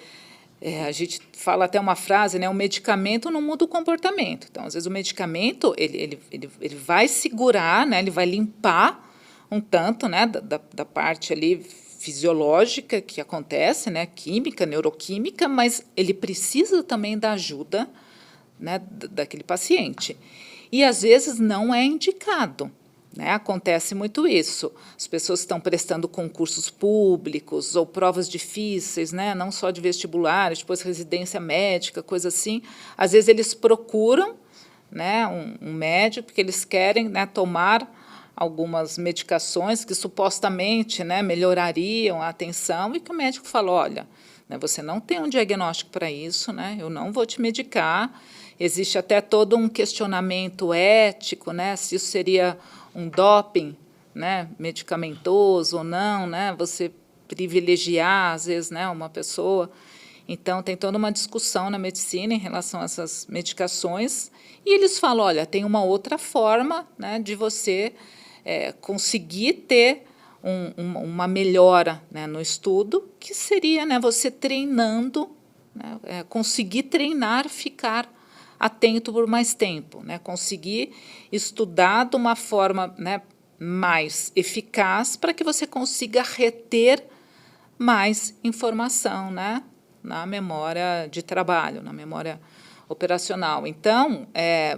a gente fala até uma frase, né? O medicamento não muda o comportamento. Então, às vezes, o medicamento ele vai segurar, né? Ele vai limpar um tanto, né? Da parte ali fisiológica que acontece, né? Química, neuroquímica, mas ele precisa também da ajuda, né? Daquele paciente. E, às vezes, não é indicado, né? Acontece muito isso. As pessoas estão prestando concursos públicos ou provas difíceis, né? Não só de vestibular, depois residência médica, coisa assim. Às vezes, eles procuram, né, um médico porque eles querem, né, tomar algumas medicações que supostamente, né, melhorariam a atenção e que o médico fala: olha, né, você não tem um diagnóstico para isso, né? Eu não vou te medicar. Existe até todo um questionamento ético, né? Se isso seria um doping, né? Medicamentoso ou não, né? Você privilegiar, às vezes, né? Uma pessoa. Então, tem toda uma discussão na medicina em relação a essas medicações. E eles falam: olha, tem uma outra forma, né, de você conseguir ter uma melhora, né, no estudo, que seria, né, você treinando, né, conseguir treinar, ficar atento por mais tempo, né? Conseguir estudar de uma forma, né, mais eficaz para que você consiga reter mais informação, né, na memória de trabalho, na memória operacional. Então,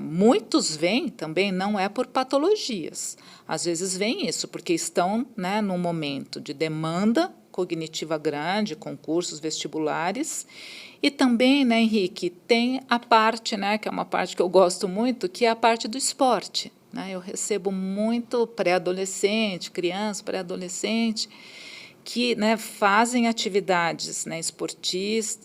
muitos vêm também, não é por patologias. Às vezes vem isso, porque estão, né, num momento de demanda cognitiva grande, concursos vestibulares. E também, né, Henrique, tem a parte, né, que é uma parte que eu gosto muito, que é a parte do esporte, né? Eu recebo muito pré-adolescente, criança, pré-adolescente, que, né, fazem atividades, né, esportivas,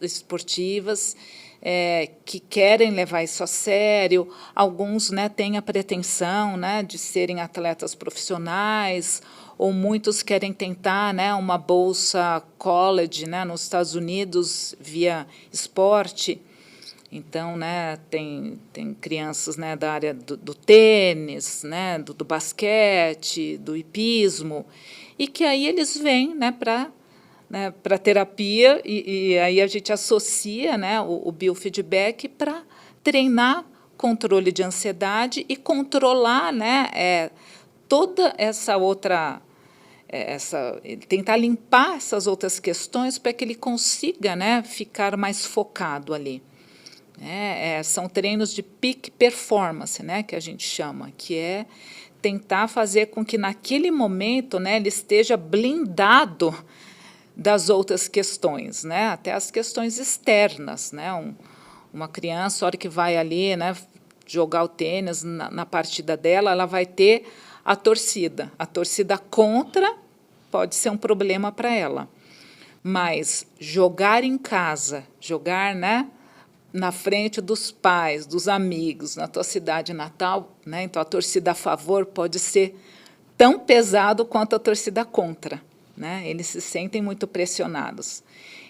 que querem levar isso a sério. Alguns, né, têm a pretensão, né, de serem atletas profissionais, ou muitos querem tentar, né, uma bolsa college, né, nos Estados Unidos via esporte. Então, né, tem crianças, né, da área do tênis, né, do basquete, do hipismo, e que aí eles vêm, né, para terapia, e aí a gente associa, né, o biofeedback para treinar controle de ansiedade e controlar, né, toda essa outra... tentar limpar essas outras questões para que ele consiga, né, ficar mais focado ali. São treinos de peak performance, né, que a gente chama, que é tentar fazer com que, naquele momento, né, ele esteja blindado das outras questões, né, até as questões externas, né. Uma criança, a hora que vai ali, né, jogar o tênis na partida dela, ela vai ter a torcida. A torcida contra pode ser um problema para ela. Mas jogar em casa, jogar, né, na frente dos pais, dos amigos, na tua cidade natal, né, então a torcida a favor pode ser tão pesado quanto a torcida contra, né? Eles se sentem muito pressionados.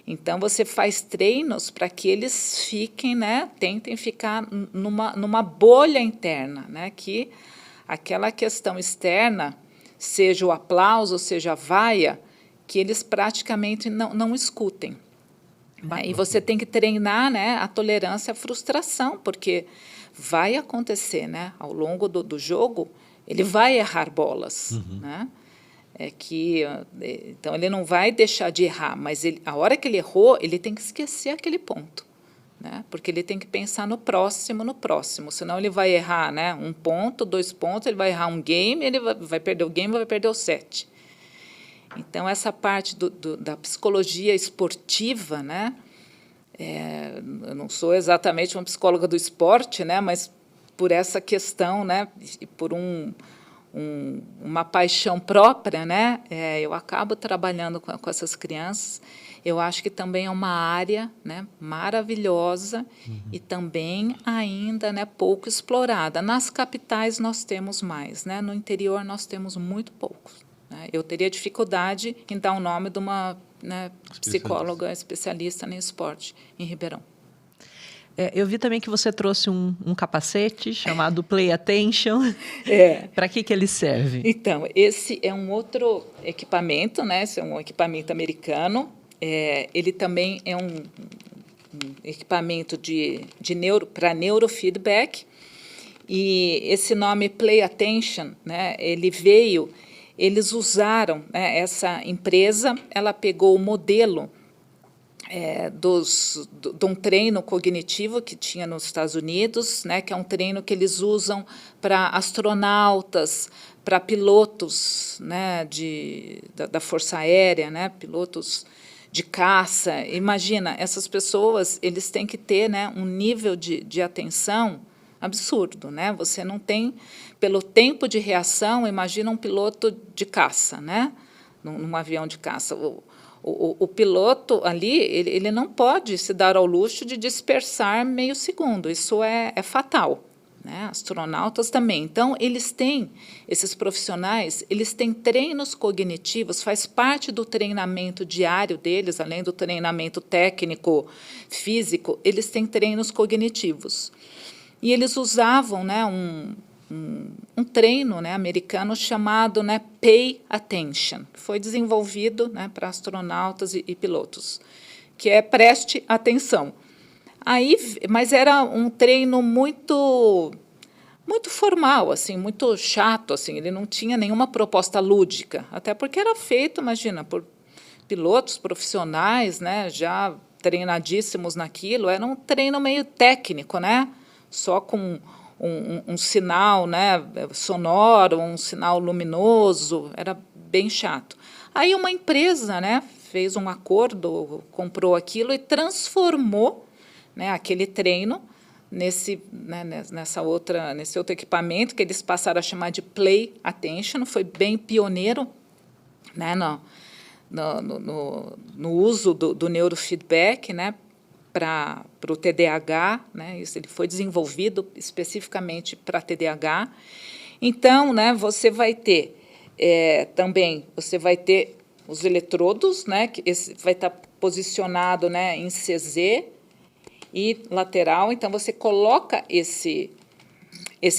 Então, você faz treinos para que eles fiquem, né, tentem ficar numa bolha interna, né, que aquela questão externa, seja o aplauso, seja a vaia, que eles praticamente não escutem. E você tem que treinar, né, a tolerância à frustração, porque vai acontecer, né, ao longo do jogo, ele vai errar bolas. Né? Então, ele não vai deixar de errar, mas a hora que ele errou, ele tem que esquecer aquele ponto. né? Porque ele tem que pensar no próximo, senão ele vai errar, né? 1 ponto, 2 pontos, ele vai errar um game, ele vai perder o game, vai perder o set. Então, essa parte da psicologia esportiva, né? Eu não sou exatamente uma psicóloga do esporte, né? Mas por essa questão, né? E por uma paixão própria, né? Eu acabo trabalhando com essas crianças. Eu acho que também é uma área, né, maravilhosa e também ainda, né, pouco explorada. Nas capitais nós temos mais, né? No interior nós temos muito poucos, né? Eu teria dificuldade em dar o nome de uma, né, psicóloga especialista em esporte em Ribeirão. Eu vi também que você trouxe um capacete chamado Play Attention. Para que ele serve? Então, esse é um outro equipamento, né? Esse é um equipamento americano. Ele também é um equipamento para neurofeedback. E esse nome Play Attention, né? Eles usaram, né, essa empresa, ela pegou o modelo de um treino cognitivo que tinha nos Estados Unidos, né, que é um treino que eles usam para astronautas, para pilotos, né, da Força Aérea, né, pilotos de caça. Imagina, essas pessoas, eles têm que ter, né, um nível de atenção absurdo, né? Você não tem, pelo tempo de reação, imagina um piloto de caça, né, num avião de caça. O piloto ali, ele não pode se dar ao luxo de dispersar meio segundo. Isso é fatal, né? Astronautas também. Então, esses profissionais, eles têm treinos cognitivos, faz parte do treinamento diário deles, além do treinamento técnico, físico, eles têm treinos cognitivos. E eles usavam, né, um treino, né, americano chamado, né, Pay Attention, que foi desenvolvido, né, para astronautas e pilotos, que é preste atenção. Mas era um treino muito formal, assim, muito chato, assim, ele não tinha nenhuma proposta lúdica, até porque era feito, imagina, por pilotos profissionais, né, já treinadíssimos naquilo. Era um treino meio técnico, né, só com um sinal, né, sonoro, um sinal luminoso, era bem chato. Aí uma empresa, né, fez um acordo, comprou aquilo e transformou, né, aquele treino nesse outro equipamento que eles passaram a chamar de Play Attention. Foi bem pioneiro, né, no uso do neurofeedback, né, para o TDAH, né? Isso, ele foi desenvolvido especificamente para TDAH. Então, né, você vai ter os eletrodos, né, que vai estar posicionado, né, em CZ e lateral. Então, você coloca esse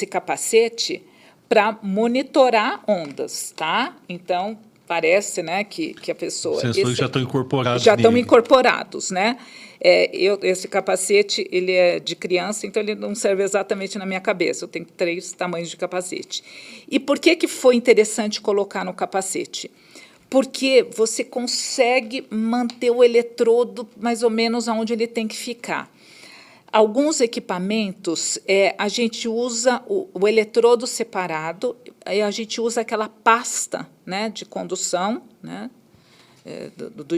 capacete para monitorar ondas, tá? Então, parece, né, que a pessoa... Os sensores já estão incorporados. Já estão incorporados, né? Esse capacete, ele é de criança, então ele não serve exatamente na minha cabeça. Eu tenho 3 tamanhos de capacete. E por que foi interessante colocar no capacete? Porque você consegue manter o eletrodo mais ou menos onde ele tem que ficar. Alguns equipamentos, a gente usa o eletrodo separado, a gente usa aquela pasta, né, de condução, né, do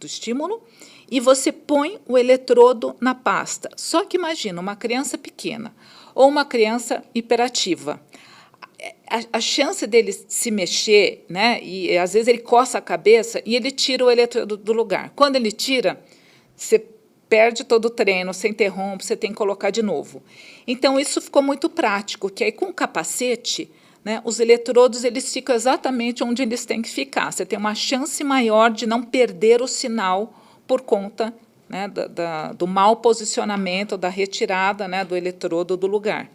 estímulo, e você põe o eletrodo na pasta. Só que imagina, uma criança pequena ou uma criança hiperativa, a chance dele se mexer, né, e às vezes ele coça a cabeça e ele tira o eletrodo do lugar. Quando ele tira, você perde todo o treino, você interrompe, você tem que colocar de novo. Então, isso ficou muito prático, que aí com o capacete, né, os eletrodos eles ficam exatamente onde eles têm que ficar. Você tem uma chance maior de não perder o sinal por conta, né, do mau posicionamento, da retirada, né, do eletrodo do lugar.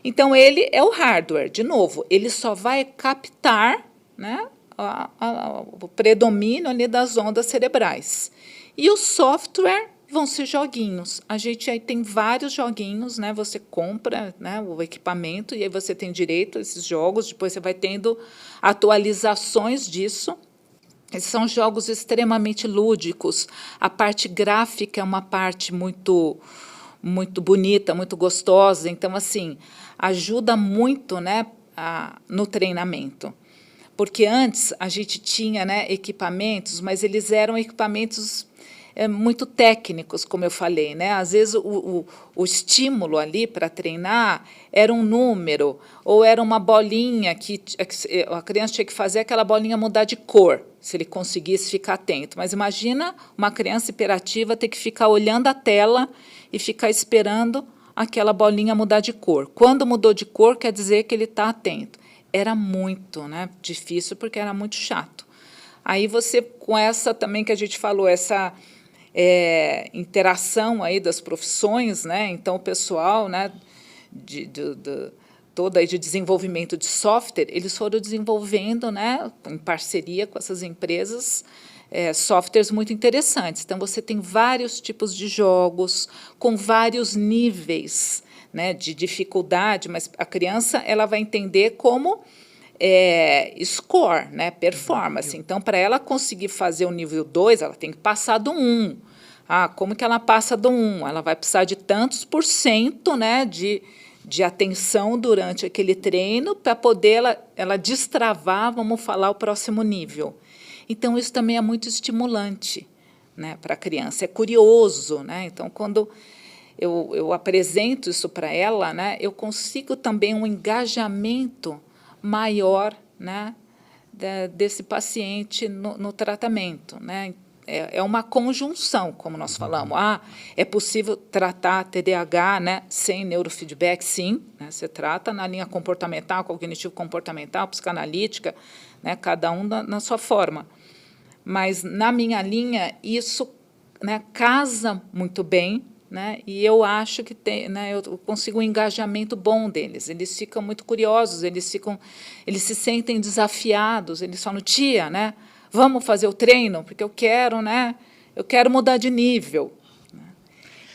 Então, ele é o hardware, de novo, ele só vai captar, né, o predomínio ali das ondas cerebrais. E o software vão ser joguinhos. A gente aí tem vários joguinhos, né? Você compra, né, o equipamento e aí você tem direito a esses jogos. Depois você vai tendo atualizações disso. Esses são jogos extremamente lúdicos. A parte gráfica é uma parte muito bonita, muito gostosa. Então, assim, ajuda muito, né, no treinamento. Porque antes a gente tinha, né, equipamentos, mas eles eram equipamentos muito técnicos, como eu falei, né? Às vezes o estímulo ali para treinar era um número, ou era uma bolinha que a criança tinha que fazer aquela bolinha mudar de cor, se ele conseguisse ficar atento. Mas imagina uma criança hiperativa ter que ficar olhando a tela e ficar esperando aquela bolinha mudar de cor. Quando mudou de cor, quer dizer que ele está atento. Era muito, né, difícil, porque era muito chato. Aí você, com essa também que a gente falou, essa interação aí das profissões, né? Então o pessoal, né, toda aí de desenvolvimento de software, eles foram desenvolvendo, né, em parceria com essas empresas, softwares muito interessantes. Então você tem vários tipos de jogos com vários níveis, né, de dificuldade, mas a criança ela vai entender como score, né, performance. Então, para ela conseguir fazer o nível 2, ela tem que passar do 1. Como que ela passa do 1? Ela vai precisar de tantos %, né, de atenção durante aquele treino para poder ela destravar, vamos falar, o próximo nível. Então, isso também é muito estimulante, né, para a criança. É curioso, né? Então, quando eu apresento isso para ela, né, eu consigo também um engajamento maior, né, desse paciente no tratamento, né? É uma conjunção, como nós falamos. É possível tratar TDAH, né, sem neurofeedback? Sim, né, você trata na linha comportamental, cognitivo-comportamental, psicanalítica, né, cada um na sua forma. Mas, na minha linha, isso, né, casa muito bem, né, e eu acho que eu consigo um engajamento bom deles. Eles ficam muito curiosos, eles se sentem desafiados, eles falam, tia, né, vamos fazer o treino, porque eu quero mudar de nível.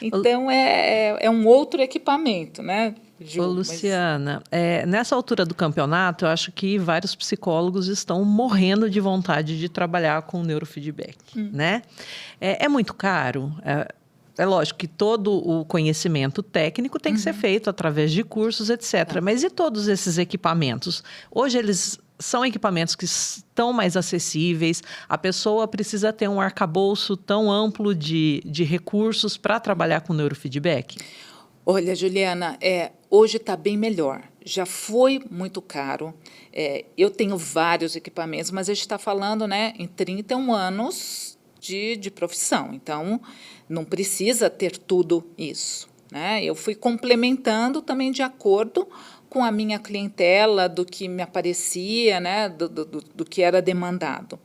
Então, é um outro equipamento, né, Ju? Ô, Luciana, nessa altura do campeonato, eu acho que vários psicólogos estão morrendo de vontade de trabalhar com neurofeedback, né? É muito caro. É lógico que todo o conhecimento técnico tem que ser feito através de cursos, etc. Mas e todos esses equipamentos? Hoje eles são equipamentos que estão mais acessíveis, a pessoa precisa ter um arcabouço tão amplo de recursos para trabalhar com neurofeedback? Olha, Juliana, hoje está bem melhor. Já foi muito caro. Eu tenho vários equipamentos, mas a gente está falando, né, em 31 anos de profissão. Então, não precisa ter tudo isso, né? Eu fui complementando também de acordo com a minha clientela, do que me aparecia, né, do que era demandado.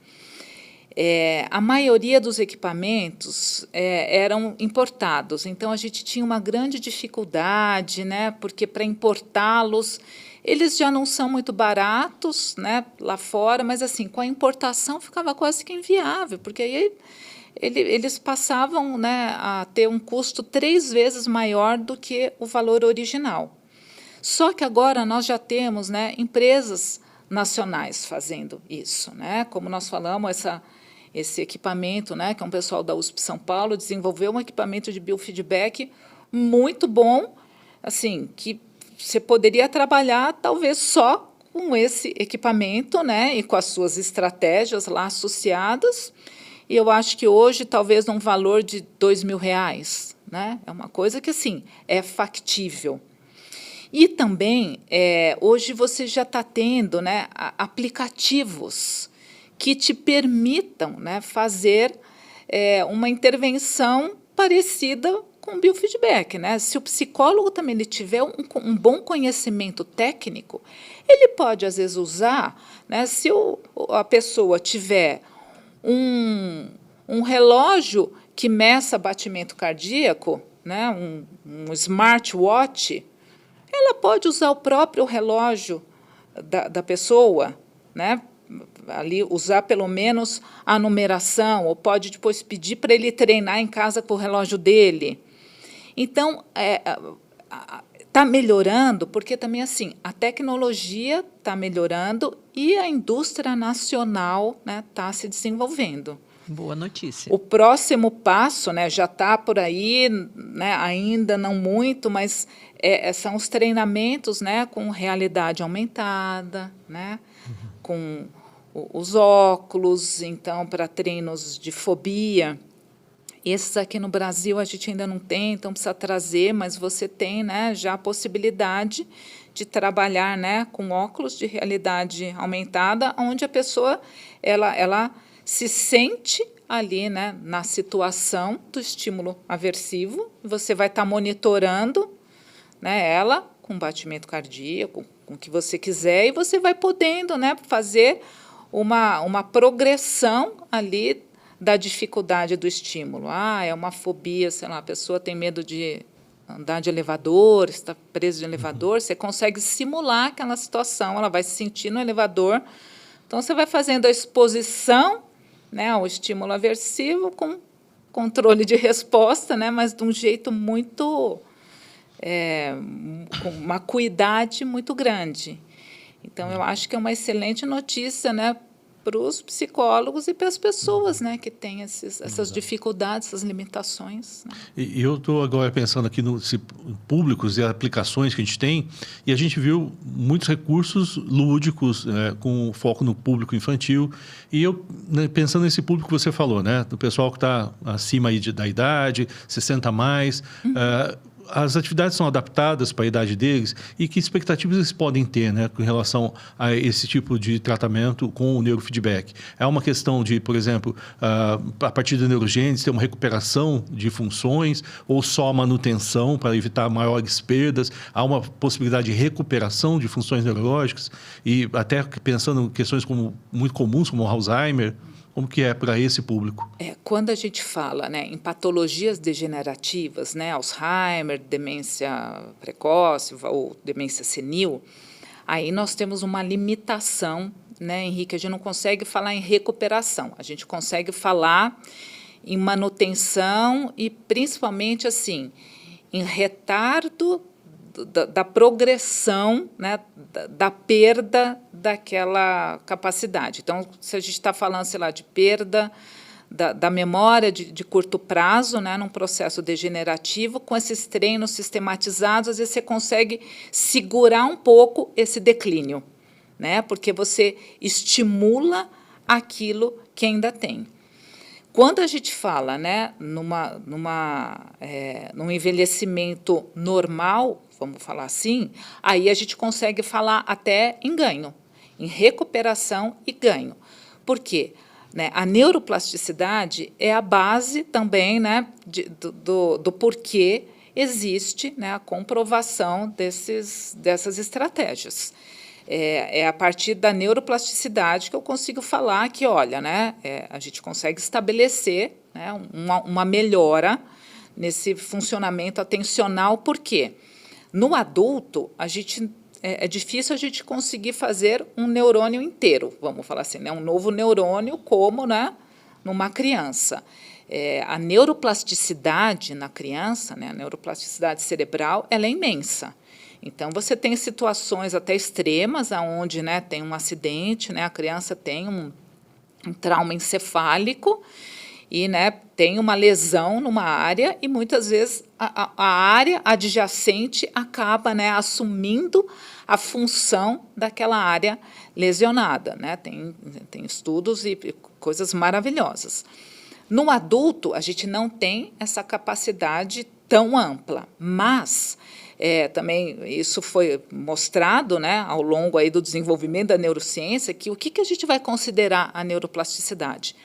A maioria dos equipamentos eram importados, então a gente tinha uma grande dificuldade, né, porque para importá-los, eles já não são muito baratos, né, lá fora, mas assim, com a importação ficava quase que inviável, porque aí eles passavam, né, a ter um custo 3 vezes maior do que o valor original. Só que agora nós já temos, né, empresas nacionais fazendo isso, né? Como nós falamos, esse equipamento, né, que é um pessoal da USP São Paulo desenvolveu um equipamento de biofeedback muito bom, assim, que você poderia trabalhar talvez só com esse equipamento, né, e com as suas estratégias lá associadas. E eu acho que hoje talvez num valor de R$2.000, né? É uma coisa que assim é factível. E também, hoje você já está tendo, né, aplicativos que te permitam, né, fazer uma intervenção parecida com o biofeedback, né? Se o psicólogo também ele tiver um bom conhecimento técnico, ele pode, às vezes, usar, né, se a pessoa tiver um relógio que meça batimento cardíaco, né, um smartwatch, ela pode usar o próprio relógio da pessoa, né? Ali usar pelo menos a numeração, ou pode depois pedir para ele treinar em casa com o relógio dele. Então, está melhorando, porque também assim, a tecnologia está melhorando e a indústria nacional, né, está se desenvolvendo. Boa notícia. O próximo passo, né, já está por aí, né, ainda não muito, mas são os treinamentos, né, com realidade aumentada, né, com os óculos, então, para treinos de fobia. Esses aqui no Brasil a gente ainda não tem, então precisa trazer, mas você tem, né, já a possibilidade de trabalhar, né, com óculos de realidade aumentada, onde a pessoa ela se sente ali, né, na situação do estímulo aversivo, você vai estar monitorando, né, ela com batimento cardíaco, com o que você quiser, e você vai podendo, né, fazer uma progressão ali da dificuldade do estímulo. É uma fobia, sei lá, a pessoa tem medo de andar de elevador, está preso de elevador, você consegue simular aquela situação, ela vai se sentir no elevador. Então, você vai fazendo a exposição, né, ao estímulo aversivo com controle de resposta, né, mas de um jeito muito... com uma acuidade muito grande. Então, eu acho que é uma excelente notícia, né, para os psicólogos e para as pessoas, né, que têm essas dificuldades, essas limitações. Né? E eu estou agora pensando aqui nos públicos e aplicações que a gente tem, e a gente viu muitos recursos lúdicos, com foco no público infantil, e eu, né, pensando nesse público que você falou, né, do pessoal que está acima aí da idade, 60 a mais, as atividades são adaptadas para a idade deles e que expectativas eles podem ter, né, com relação a esse tipo de tratamento com o neurofeedback? É uma questão de, por exemplo, a partir da neurogênese, ter uma recuperação de funções ou só manutenção para evitar maiores perdas? Há uma possibilidade de recuperação de funções neurológicas? E até pensando em questões muito comuns, como o Alzheimer, como que é para esse público? Quando a gente fala, né, em patologias degenerativas, né, Alzheimer, demência precoce ou demência senil, aí nós temos uma limitação, né, Henrique? A gente não consegue falar em recuperação, a gente consegue falar em manutenção e, principalmente, assim, em retardo da progressão, né, da perda daquela capacidade. Então, se a gente está falando, sei lá, de perda da memória de curto prazo, né, num processo degenerativo, com esses treinos sistematizados, às vezes você consegue segurar um pouco esse declínio, né, porque você estimula aquilo que ainda tem. Quando a gente fala, né, num envelhecimento normal, vamos falar assim, aí a gente consegue falar até em ganho, em recuperação e ganho. Por quê? Né, a neuroplasticidade é a base também, né, do porquê existe, né, a comprovação dessas estratégias. É a partir da neuroplasticidade que eu consigo falar que, olha, né, a gente consegue estabelecer, né, uma melhora nesse funcionamento atencional. Por quê? No adulto, é difícil a gente conseguir fazer um neurônio inteiro, vamos falar assim, né, um novo neurônio como, né, numa criança. A neuroplasticidade na criança, né, a neuroplasticidade cerebral, ela é imensa. Então, você tem situações até extremas, onde, né, tem um acidente, né, a criança tem um trauma encefálico e, né, tem uma lesão numa área e, muitas vezes, a área adjacente acaba, né, assumindo a função daquela área lesionada. Né? Tem estudos e coisas maravilhosas. No adulto, a gente não tem essa capacidade tão ampla, mas... também isso foi mostrado, né, ao longo aí do desenvolvimento da neurociência, que o que a gente vai considerar a neuroplasticidade?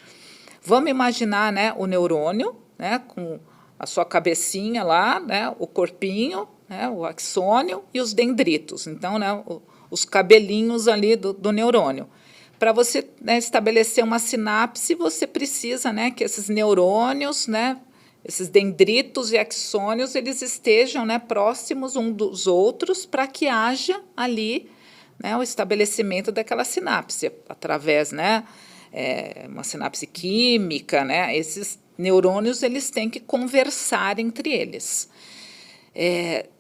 Vamos imaginar, né, o neurônio, né, com a sua cabecinha lá, né, o corpinho, né, o axônio e os dendritos. Então, né, os cabelinhos ali do neurônio. Para você, né, estabelecer uma sinapse, você precisa, né, que esses neurônios, né, esses dendritos e axônios, eles estejam, né, próximos uns dos outros para que haja ali, né, o estabelecimento daquela sinapse, através, né, uma sinapse química, né, esses neurônios eles têm que conversar entre eles.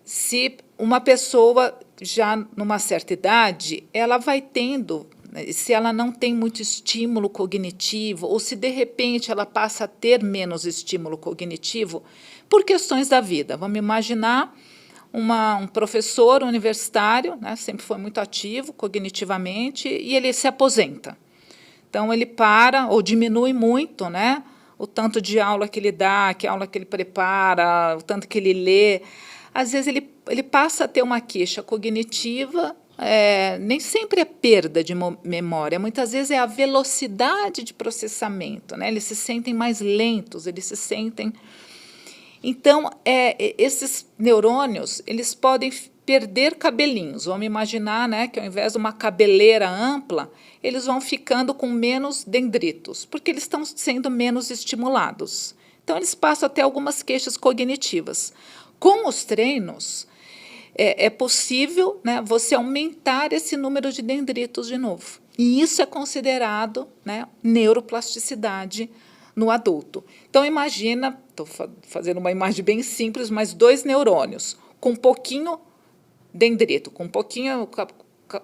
se uma pessoa já numa certa idade, ela vai tendo, se ela não tem muito estímulo cognitivo, ou se de repente ela passa a ter menos estímulo cognitivo por questões da vida. Vamos imaginar um professor universitário, né, sempre foi muito ativo cognitivamente, e ele se aposenta. Então, ele para ou diminui muito, né, o tanto de aula que ele dá, que aula que ele prepara, o tanto que ele lê. Às vezes, ele passa a ter uma queixa cognitiva, nem sempre é perda de memória, muitas vezes é a velocidade de processamento, né? Eles se sentem mais lentos, eles se sentem... Então, esses neurônios, eles podem perder cabelinhos. Vamos imaginar, né, que ao invés de uma cabeleira ampla, eles vão ficando com menos dendritos, porque eles estão sendo menos estimulados. Então, eles passam a ter algumas queixas cognitivas. Com os treinos, é possível, né, você aumentar esse número de dendritos de novo. E isso é considerado, né, neuroplasticidade no adulto. Então, imagina, estou fazendo uma imagem bem simples, mas 2 neurônios com um pouquinho dendrito, com um pouquinho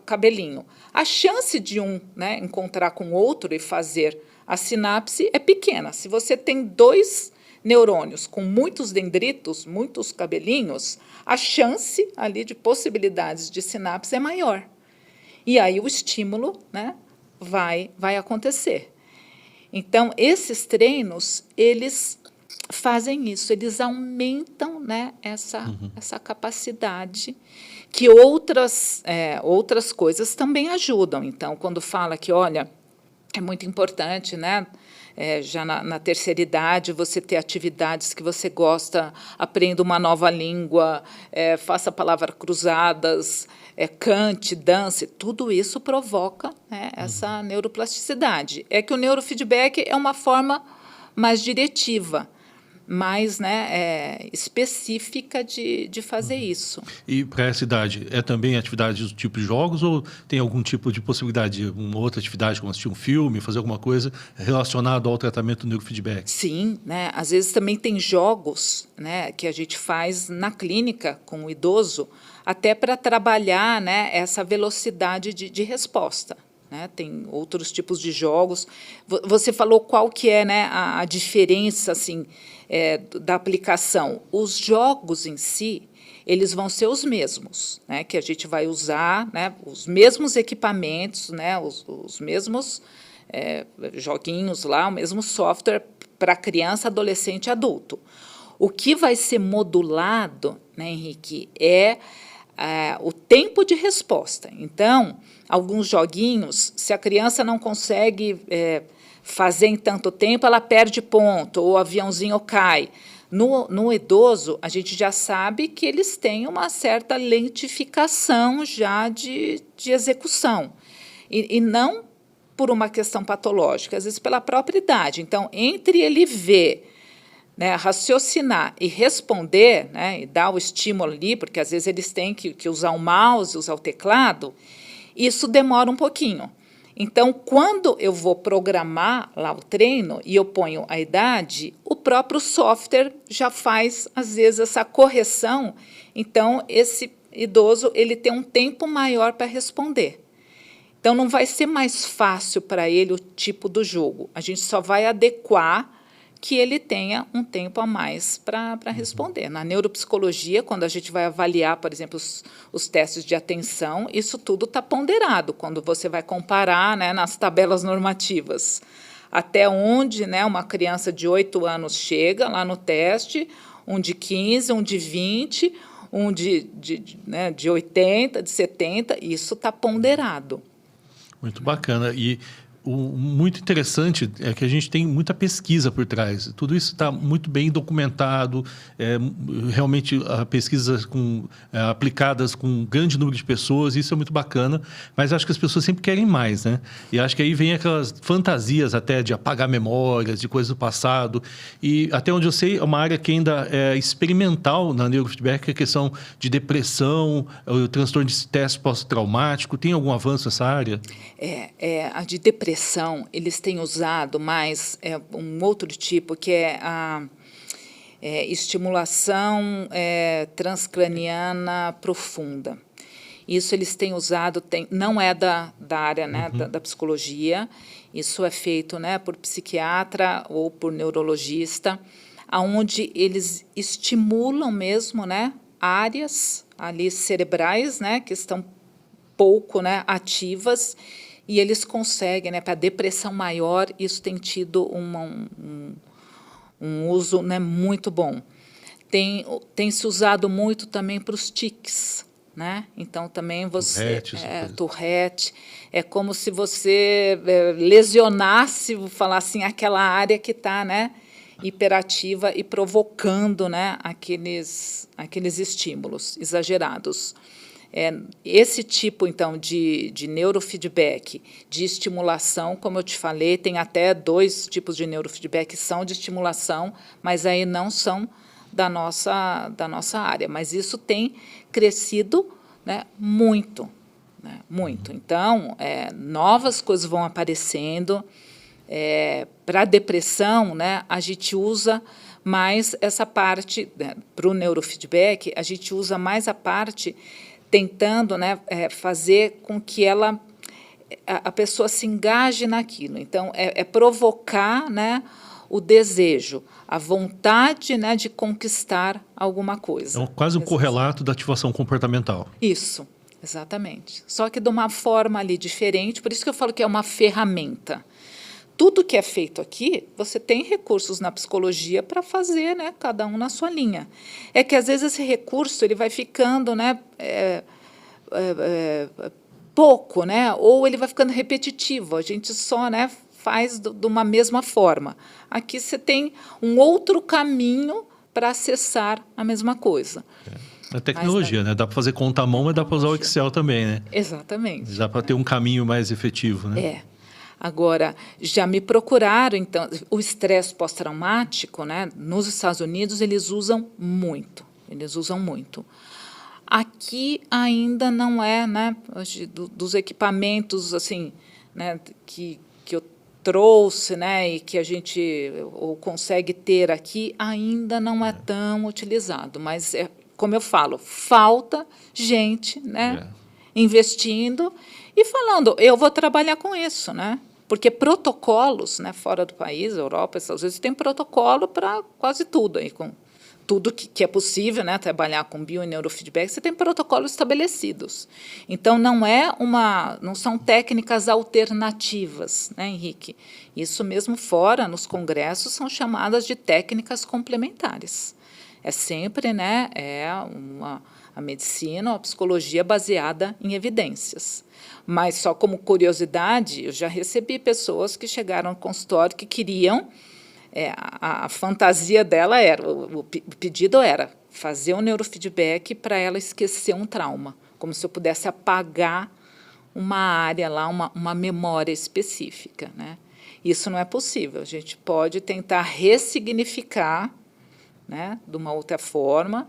cabelinho. A chance de um, né, encontrar com o outro e fazer a sinapse é pequena. Se você tem 2 neurônios com muitos dendritos, muitos cabelinhos, a chance ali de possibilidades de sinapse é maior. E aí o estímulo, né, vai acontecer. Então, esses treinos, eles fazem isso, eles aumentam, né, essa capacidade, que outras coisas também ajudam. Então, quando fala que, olha, é muito importante, né, já na terceira idade, você ter atividades que você gosta, aprenda uma nova língua, faça palavras cruzadas, cante, dance, tudo isso provoca, né, essa neuroplasticidade. É que o neurofeedback é uma forma mais diretiva, mais, né, específica de fazer isso. E para essa idade, é também atividade do tipo de jogos ou tem algum tipo de possibilidade, uma outra atividade, como assistir um filme, fazer alguma coisa relacionado ao tratamento do neurofeedback? Sim, né, às vezes também tem jogos, né, que a gente faz na clínica com o idoso, até para trabalhar, né, essa velocidade de resposta. Né? Tem outros tipos de jogos. Você falou qual que é, né, a diferença assim, da aplicação. Os jogos em si, eles vão ser os mesmos, né, que a gente vai usar, né, os mesmos equipamentos, né, os mesmos joguinhos lá, o mesmo software para criança, adolescente e adulto. O que vai ser modulado, né, Henrique, o tempo de resposta. Então, alguns joguinhos, se a criança não consegue fazer em tanto tempo, ela perde ponto, ou o aviãozinho cai. No idoso, a gente já sabe que eles têm uma certa lentificação já de execução. E não por uma questão patológica, às vezes pela própria idade. Então, entre ele ver, né, raciocinar e responder, né, e dar o estímulo ali, porque às vezes eles têm que usar o mouse, usar o teclado, isso demora um pouquinho. Então, quando eu vou programar lá o treino e eu ponho a idade, o próprio software já faz, às vezes, essa correção. Então, esse idoso ele tem um tempo maior para responder. Então, não vai ser mais fácil para ele o tipo do jogo. A gente só vai adequar que ele tenha um tempo a mais para responder. Na neuropsicologia, quando a gente vai avaliar, por exemplo, os testes de atenção, isso tudo está ponderado, quando você vai comparar, né, nas tabelas normativas, até onde, né, uma criança de 8 anos chega lá no teste, um de 15, um de 20, um de 80, de 70, isso está ponderado. Muito bacana. E muito interessante é que a gente tem muita pesquisa por trás. Tudo isso está muito bem documentado, realmente pesquisas aplicadas com um grande número de pessoas, isso é muito bacana, mas acho que as pessoas sempre querem mais, né? E acho que aí vem aquelas fantasias até de apagar memórias, de coisas do passado, e até onde eu sei, é uma área que ainda é experimental na neurofeedback, a questão de depressão, o transtorno de estresse pós-traumático. Tem algum avanço nessa área? A de depressão, eles têm usado mais um outro tipo, que estimulação transcraniana profunda. Isso eles têm usado, não é da área, né, da psicologia, isso é feito, né, por psiquiatra ou por neurologista, onde eles estimulam mesmo, né, áreas ali cerebrais, né, que estão pouco, né, ativas, e eles conseguem, né, para depressão maior, isso tem tido um uso, né, muito bom. Tem se usado muito também para os tiques, né? Então, também você... Tourette. É como se você lesionasse, vou falar assim, aquela área que está, né, hiperativa e provocando, né, aqueles estímulos exagerados. Esse tipo, então, de neurofeedback, de estimulação, como eu te falei, tem até 2 tipos de neurofeedback que são de estimulação, mas aí não são da nossa área. Mas isso tem crescido, né, muito, né, muito. Então, novas coisas vão aparecendo. Para a depressão, né, a gente usa mais essa parte, né, para o neurofeedback, a gente usa mais a parte tentando, né, fazer com que a pessoa se engaje naquilo. Então, provocar, né, o desejo, a vontade, né, de conquistar alguma coisa. É quase um correlato da ativação comportamental. Isso, exatamente. Só que de uma forma ali diferente, por isso que eu falo que é uma ferramenta. Tudo que é feito aqui, você tem recursos na psicologia para fazer, né, cada um na sua linha. É que, às vezes, esse recurso ele vai ficando, né, pouco, né, ou ele vai ficando repetitivo. A gente só, né, faz de uma mesma forma. Aqui você tem um outro caminho para acessar a mesma coisa. A tecnologia, né? Dá para fazer conta à mão, mas dá para usar o Excel também, né? Exatamente. Dá para ter um caminho mais efetivo, né? Agora, já me procuraram, então, o estresse pós-traumático, né, nos Estados Unidos, eles usam muito. Aqui ainda não é, né, dos equipamentos assim, né, que eu trouxe, né, e que a gente consegue ter aqui, ainda não é tão utilizado. Mas, como eu falo, falta gente, né, investindo e falando, eu vou trabalhar com isso, né? Porque protocolos, né, fora do país, Europa, Estados Unidos, tem protocolo para quase tudo, aí, com tudo que é possível, né, trabalhar com bio e neurofeedback, você tem protocolos estabelecidos. Então, não são técnicas alternativas, né, Henrique? Isso mesmo fora, nos congressos, são chamadas de técnicas complementares. É sempre, né, a medicina, a psicologia baseada em evidências. Mas, só como curiosidade, eu já recebi pessoas que chegaram no consultório que queriam, a fantasia dela era, o pedido era fazer um neurofeedback para ela esquecer um trauma, como se eu pudesse apagar uma área lá, uma memória específica, né? Isso não é possível. A gente pode tentar ressignificar, né, de uma outra forma.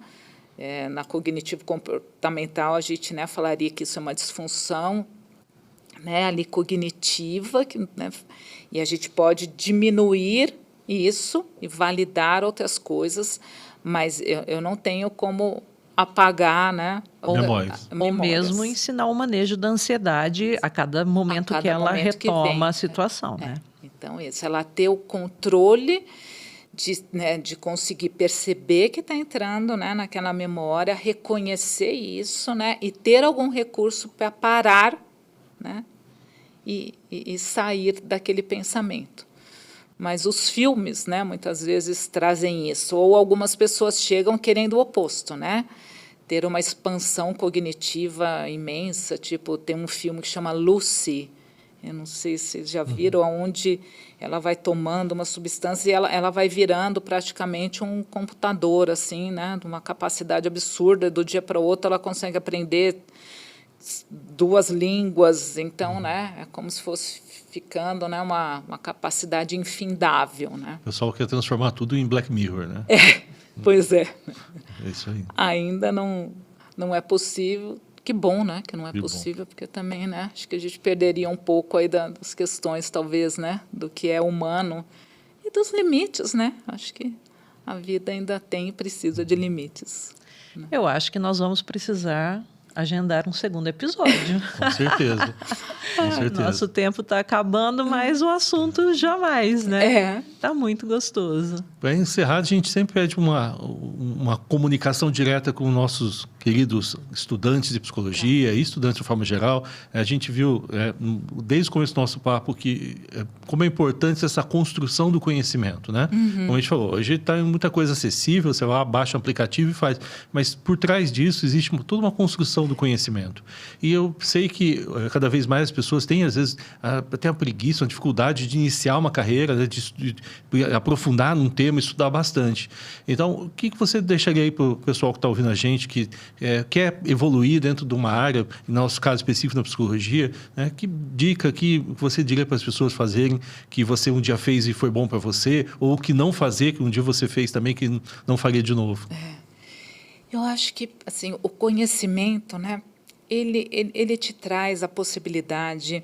Na cognitivo-comportamental, a gente, né, falaria que isso é uma disfunção, né, ali cognitiva, né, e a gente pode diminuir isso e validar outras coisas, mas eu não tenho como apagar, né, memórias. Ou mesmo ensinar o manejo da ansiedade a cada momento que ela retoma a situação. Né? Então, ela ter o controle de conseguir perceber que está entrando, né, naquela memória, reconhecer isso, né, e ter algum recurso para parar, né, e sair daquele pensamento. Mas os filmes, né, muitas vezes trazem isso, ou algumas pessoas chegam querendo o oposto, né, ter uma expansão cognitiva imensa, tipo, tem um filme que chama Lucy, eu não sei se vocês já viram, onde ela vai tomando uma substância e ela vai virando praticamente um computador, assim, né, de uma capacidade absurda, do dia para o outro ela consegue aprender 2 línguas, então, né, é como se fosse ficando, né, uma capacidade infindável, né. O pessoal quer transformar tudo em Black Mirror, né? Pois é. É isso aí. Ainda não é possível. Que bom, né, que não é possível, porque também, né, acho que a gente perderia um pouco aí das questões, talvez, né, do que é humano e dos limites, né. Acho que a vida ainda tem e precisa de limites. Eu acho que nós vamos precisar agendar um segundo episódio. Com certeza. Com certeza. Nosso tempo está acabando, mas o assunto jamais, né? Tá muito gostoso. Para encerrar, a gente sempre pede uma comunicação direta com nossos queridos estudantes de psicologia e estudantes de forma geral. A gente viu, desde o começo do nosso papo, como é importante essa construção do conhecimento, né? Como a gente falou, hoje está muita coisa acessível, você vai lá, baixa o aplicativo e faz. Mas por trás disso existe toda uma construção do conhecimento. E eu sei que cada vez mais as pessoas têm, às vezes, até a preguiça, a dificuldade de iniciar uma carreira, né, de aprofundar num tema, estudar bastante. Então, o que você deixaria aí para o pessoal que está ouvindo a gente, que quer evoluir dentro de uma área, no nosso caso específico na psicologia, né, que dica que você diria para as pessoas fazerem, que você um dia fez e foi bom para você, ou que não fazer, que um dia você fez também, que não faria de novo? Eu acho que assim, o conhecimento, né, ele te traz a possibilidade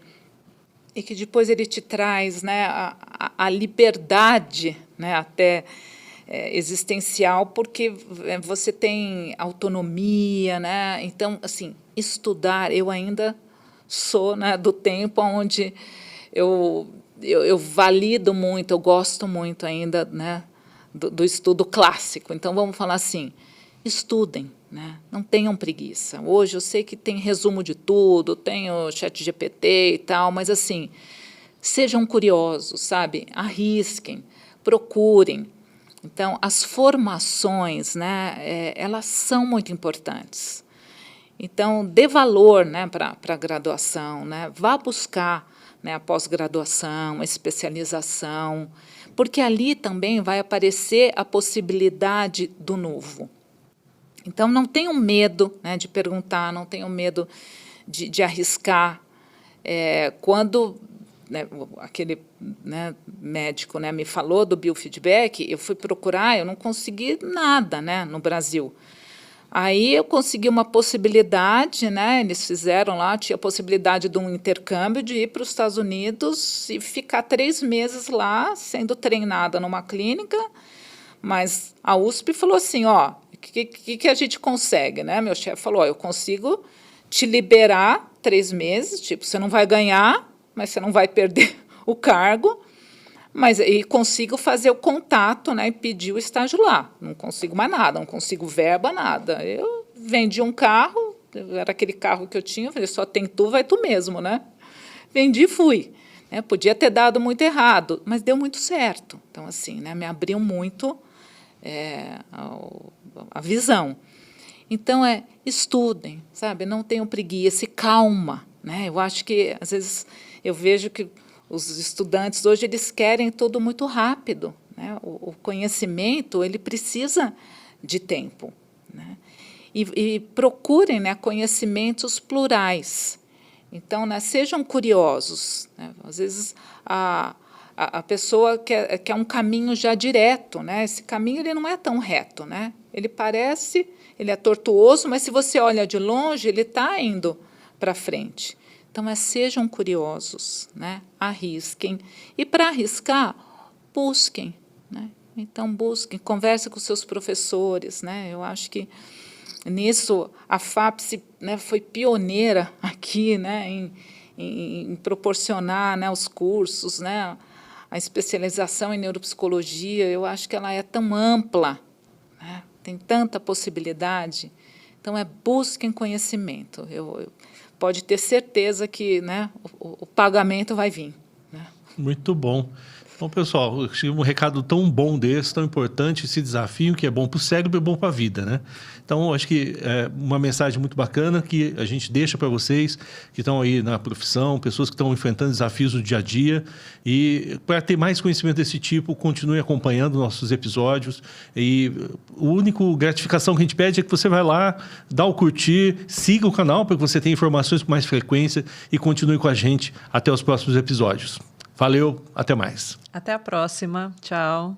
e que depois ele te traz, né, a liberdade, né, até existencial, porque você tem autonomia, né? Então, assim, estudar, eu ainda sou, né, do tempo onde eu valido muito, eu gosto muito ainda, né, do estudo clássico. Então, vamos falar assim, estudem, né? Não tenham preguiça. Hoje eu sei que tem resumo de tudo, tem o ChatGPT e tal, mas assim, sejam curiosos, sabe? Arrisquem, procurem. Então, as formações, né, elas são muito importantes. Então, dê valor, né, para a graduação, né? Vá buscar, né, a pós-graduação, a especialização, porque ali também vai aparecer a possibilidade do novo. Então, não tenham medo, né, de perguntar, não tenham medo de arriscar. Quando, né, aquele, né, médico, né, me falou do biofeedback, eu fui procurar, eu não consegui nada, né, no Brasil. Aí eu consegui uma possibilidade, né, eles fizeram lá, tinha a possibilidade de um intercâmbio, de ir para os Estados Unidos e ficar 3 meses lá, sendo treinada numa clínica, mas a USP falou assim, ó, que a gente consegue, né? Meu chefe falou, ó, eu consigo te liberar 3 meses, tipo, você não vai ganhar, mas você não vai perder o cargo, e consigo fazer o contato, né, e pedir o estágio lá. Não consigo mais nada, não consigo verba, nada. Eu vendi um carro, era aquele carro que eu tinha, eu falei, só tem tu, vai tu mesmo, né? Vendi e fui. Podia ter dado muito errado, mas deu muito certo. Então, assim, né, me abriu muito a visão. Então, estudem, sabe? Não tenham preguiça e calma, né? Eu acho que, às vezes, eu vejo que os estudantes hoje eles querem tudo muito rápido, né? O conhecimento ele precisa de tempo, né? E procurem, né, conhecimentos plurais. Então, né, sejam curiosos, né? Às vezes a pessoa quer um caminho já direto, né? Esse caminho ele não é tão reto, né? Ele é tortuoso, mas se você olha de longe, ele está indo para frente. Então, sejam curiosos, né? Arrisquem. E, para arriscar, busquem, né? Então, busquem, conversem com seus professores, né? Eu acho que, nisso, a FAPESP, né, foi pioneira aqui, né, em proporcionar, né, os cursos, né, a especialização em neuropsicologia. Eu acho que ela é tão ampla, né? Tem tanta possibilidade. Então, busquem conhecimento. Pode ter certeza que, né, o pagamento vai vir, né? Muito bom. Então, pessoal, um recado tão bom desse, tão importante, esse desafio que é bom para o cérebro e bom para a vida, né? Então, acho que é uma mensagem muito bacana que a gente deixa para vocês que estão aí na profissão, pessoas que estão enfrentando desafios no dia a dia. E para ter mais conhecimento desse tipo, continue acompanhando nossos episódios. E a única gratificação que a gente pede é que você vai lá, dá o curtir, siga o canal para que você tenha informações com mais frequência e continue com a gente até os próximos episódios. Valeu, até mais. Até a próxima. Tchau.